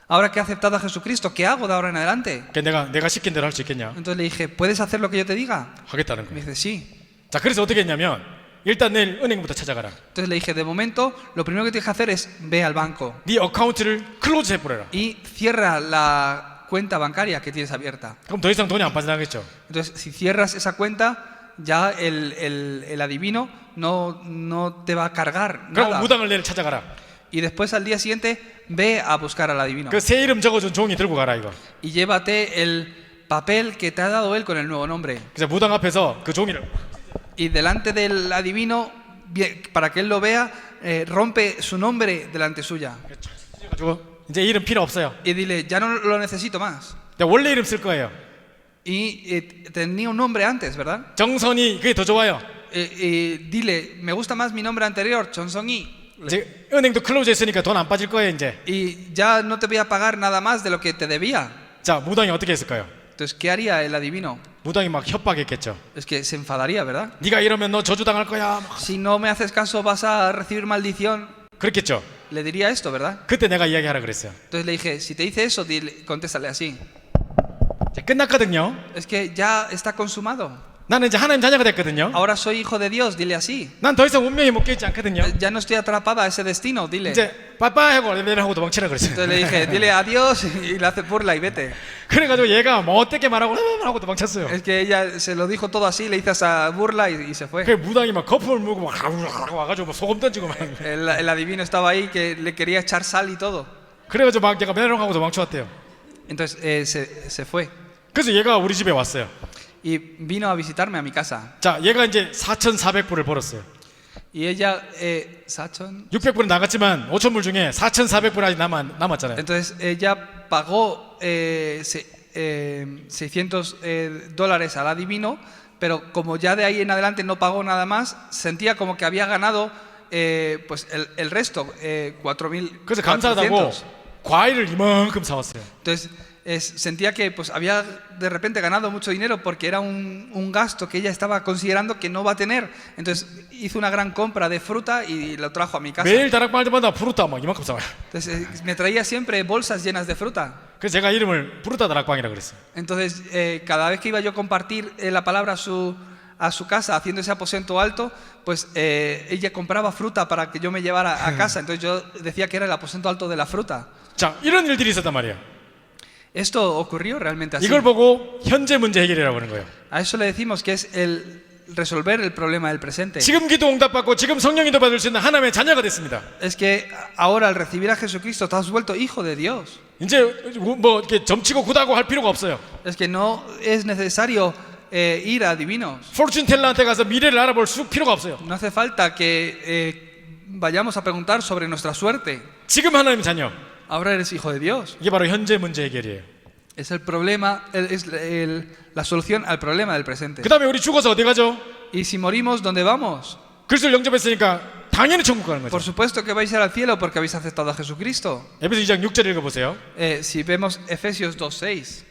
Ahora que he aceptado a Jesucristo, ¿qué hago de ahora en adelante? 내가 시킨 대로 할 수 있겠냐? Entonces le dije, ¿puedes hacer lo que yo te diga? 하겠다는 Me 거예요. dice, sí. 자, 그래서 어떻게 했냐면 일단 내일 은행부터 찾아가라. Entonces le dije, de momento, lo primero que tienes que hacer es ve al banco 네 어카운트를 클로즈 해버려라. y cierra la cuenta bancaria que tienes abierta. 그럼 더 이상 돈이 안 빠져나가겠죠. Entonces, si cierras esa cuenta, ya el adivino no te va a cargar 그럼 nada. 무당을 내일 찾아가라. Y después al día siguiente ve a buscar al adivino 그 새 이름 적어준 종이 들고 가라 이거. y llévate el papel que te ha dado él con el nuevo nombre. 그래서 무당 앞에서 그 종이를 Y delante del adivino, para que él lo vea, rompe su nombre delante suya. 가지고 이제 이름 필요 없어요. Y dile, ya no lo necesito más. 내가 원래 이름 쓸 거예요. Y tenía un nombre antes, ¿verdad? 정선이 그게 더 좋아요. Dile, me gusta más mi nombre anterior, Chon Song-yi. 이제 은행도 클로즈 했으니까 돈 안 빠질 거예요 이제. Y ya no te voy a pagar nada más de lo que te debía. 자, 무당이 어떻게 했을까요? Entonces, ¿qué haría el adivino? 무당이 막 협박했겠죠. Es que se enfadaría, ¿verdad? 네가 이러면 너 저주당할 거야. 막 Si no me haces caso vas a recibir maldición. 그렇겠죠. Le diría esto, ¿verdad? 그때 내가 이야기하라 그랬어요. Entonces le dije, si te dice eso, contéstale así. 이제 끝났거든요. Es que ya está consumado. 나는 이제 하나님 자녀가 됐거든요. Ahora soy hijo de Dios, dile así. 난 더 이상 운명에 묶여 있지 않거든요. Ya no estoy atrapada a ese destino, dile. 이제 빠빠이 하고 하고 도망치라 그랬어요. Entonces le dije, dile adiós y le hace burla y vete. 그래가지고 얘가 뭐 어떻게 말하고 하고 도망쳤어요. Es que ella se lo dijo todo así, le hizo esa burla y se fue. 그 무당이 막 거품을 물고 막 와가지고 막 소금 던지고 막. El adivino estaba ahí que le quería echar sal y todo. 그래가지고 막 얘가 메롱하고 도망쳐왔대요. Entonces se fue 그래서 얘가 우리 집에 왔어요. y vino a visitarme a mi casa. 자, 얘가 이제 4,400불을 벌었어요. Y ella, Sachon. 600불은 나갔지만 5,000불 중에 4,400불 아직 남았잖아요. Entonces ella pagó $600 al adivino, pero como ya de ahí en adelante no pagó nada más, sentía como que había ganado pues el resto, 그래서 감사하다고 4,400. 과일을 이만큼 사왔어요. Entonces sentía que pues, había de repente ganado mucho dinero porque era un gasto que ella estaba considerando que no va a tener. Entonces hizo una gran compra de fruta y lo trajo a mi casa. 매일 다락방할 때마다 부르타 막 이만큼 사와요. Entonces me traía siempre bolsas llenas de fruta. 그래서 제가 이름을 부르타 다락방이라고 그랬어요. Entonces cada vez que iba yo a compartir la palabra a su casa haciendo ese aposento alto, pues ella compraba fruta para que yo me llevara a casa. Entonces yo decía que era el aposento alto de la fruta. 자, 이런 일들이 있었단 말이에요. Esto ocurrió realmente así. 이걸 보고 현재 문제 해결이라고 하는 거예요. A eso le decimos que es el resolver el problema del presente. 지금 기도 응답받고 지금 성령인도 받을 수 있는 하나님의 자녀가 됐습니다. Es que ahora al recibir a Jesucristo te has vuelto hijo de Dios. 이제 뭐 이렇게 점치고 구다고 할 필요가 없어요. Es que no es necesario ir a adivinos. 포르춘 텔러한테 가서 미래를 알아볼 필요가 없어요. No hace falta que vayamos a preguntar sobre nuestra suerte. 지금 하나님 자녀. Ahora eres hijo de Dios. 이게 바로 현재 문제 해결이에요. Es el problema, es la solución al problema del presente. 그다음에 우리 죽어서 어디 가죠? Y si morimos, ¿dónde vamos? 그리스도를 영접했으니까 당연히 천국 가는 Por 거죠. supuesto que vais a ir al cielo porque habéis aceptado a Jesucristo. 에베소 2장 6절 읽어보세요. Si vemos Efesios 2:6.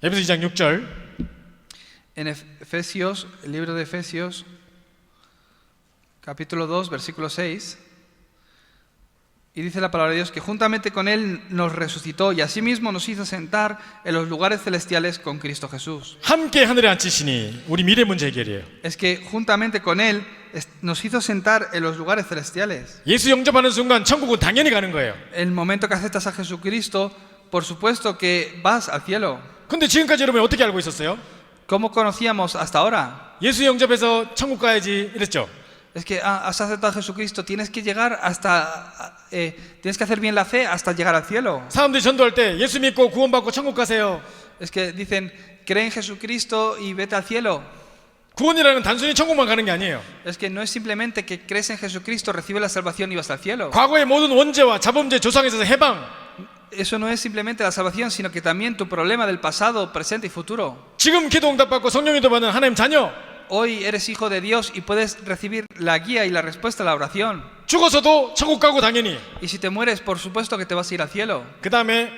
에베소 2장 6절. En Efesios, el libro de Efesios, capítulo 2, versículo 6, y dice la palabra de Dios que juntamente con Él nos resucitó y asimismo nos hizo sentar en los lugares celestiales con Cristo Jesús. 함께 하늘에 앉히시니 우리 미래 문제 해결이에요. Es que juntamente con Él nos hizo sentar en los lugares celestiales. 예수 영접하는 순간 천국은 당연히 가는 거예요. El momento que aceptas a Jesucristo, por supuesto que vas al cielo. 근데 지금까지 여러분 어떻게 알고 있었어요? ¿Cómo conocíamos hasta ahora? 예수 영접해서 천국 가야지 이랬죠. Es que has aceptado a Jesucristo, tienes que llegar hasta, tienes que hacer bien la fe hasta llegar al cielo. 사람들이 전도할 때 예수 믿고 구원받고 천국 가세요. Es que dicen, cree en Jesucristo y vete al cielo. 구원이라는 단순히 천국만 가는 게 아니에요. Es que no es simplemente que crees en Jesucristo, recibes la salvación y vas al cielo. 과거의 모든 원죄와 자범죄 조상에서 해방. Eso no es simplemente la salvación, sino que también tu problema del pasado, presente y futuro. 지금 기도 응답받고 성령님도 받는 하나님 자녀. Hoy eres hijo de Dios y puedes recibir la guía y la respuesta a la oración. 죽어서도 천국 가고 당연히. Y si te mueres, por supuesto que te vas a ir al cielo. 그 다음에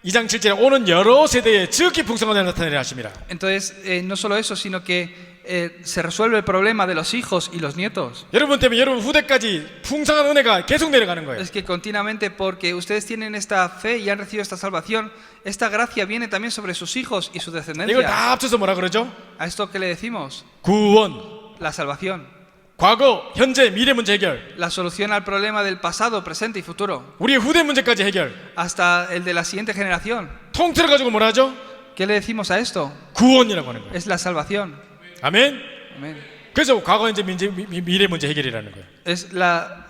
2장 7절에 오는 여러 세대의 지극히 풍성한 은혜를 나타내려 하십니다. Entonces, no solo eso, sino que se resuelve el problema de los hijos y los nietos. 여러분 때문에 여러분 후대까지 풍성한 은혜가 계속 내려가는 거예요. Es que continuamente, porque ustedes tienen esta fe y han recibido esta salvación, esta gracia viene también sobre sus hijos y su 이걸 descendencia. 다 합쳐서 뭐라 그러죠? ¿A esto qué le decimos? 구원, La salvación. 과거, 현재, 미래 문제 해결. La solución al problema del pasado, presente y futuro. 우리의 후대 문제까지 해결. Hasta el de la siguiente generación. 통틀어 가지고 뭐라 하죠? ¿Qué le decimos a esto? 구원이라고 하는 거예요. Es la salvación. 아멘. Amén. 그래서 과거, 현재, 미래 문제 해결이라는 거예요. Es la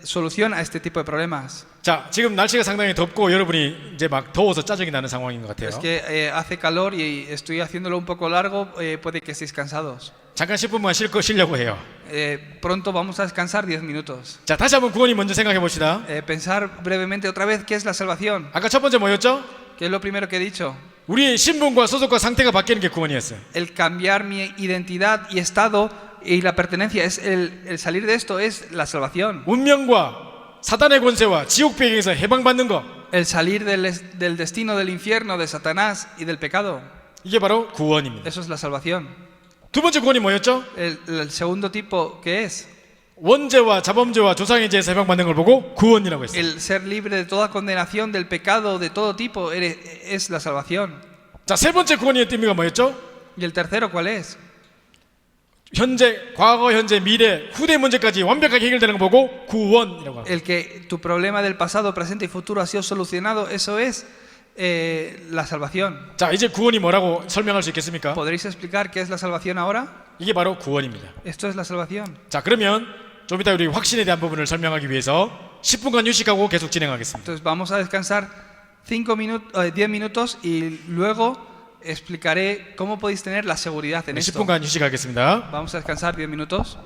solución a este tipo de problemas. 자, 지금 날씨가 상당히 덥고 여러분이 이제 막 더워서 짜증이 나는 상황인 것 같아요. Es que hace calor y estoy haciéndolo un poco largo, puede que estéis cansados. 잠깐 10분만 쉬려고 해요. Pronto vamos a descansar 10 minutos. 자, 다시 한번 구원이 먼저 생각해 봅시다. Pensar brevemente otra vez qué es la salvación. 아까 첫 번째 뭐였죠? ¿Qué es lo primero que he dicho? 우리의 신분과 소속과 상태가 바뀌는 게 구원이었어요. El cambiar mi identidad y estado y la pertenencia, es el salir de esto es la salvación. 운명과 사단의 권세와 지옥 배경에서 해방받는 거. El salir del destino del infierno, de Satanás y del pecado. 이게 바로 구원입니다. Eso es la salvación. 두 번째 구원이 뭐였죠? El segundo tipo, ¿qué es? 원죄와 자범죄와 조상의 죄에서 해방받는 걸 보고 구원이라고 했어요. El ser libre de toda condenación del pecado de todo tipo es la salvación. 자, 세 번째 구원의 의미가 뭐였죠? ¿Y el tercero cuál es? 현재, 과거, 현재, 미래, 후대 문제까지 완벽하게 해결되는 걸 보고 구원이라고 합니다. El que tu problema del pasado, presente y futuro ha sido solucionado, eso es la salvación. 자, 이제 구원이 뭐라고 설명할 수 있겠습니까? ¿Podréis explicar qué es la salvación ahora? 이게 바로 구원입니다. Esto es la salvación. 자, 그러면 좀 이따 우리 확신에 대한 부분을 설명하기 위해서 10분간 휴식하고 계속 진행하겠습니다. Entonces vamos a descansar 10 minutos y luego explicaré cómo podéis tener la seguridad en esto. 10분간 휴식하겠습니다. Vamos a descansar 10 minutos.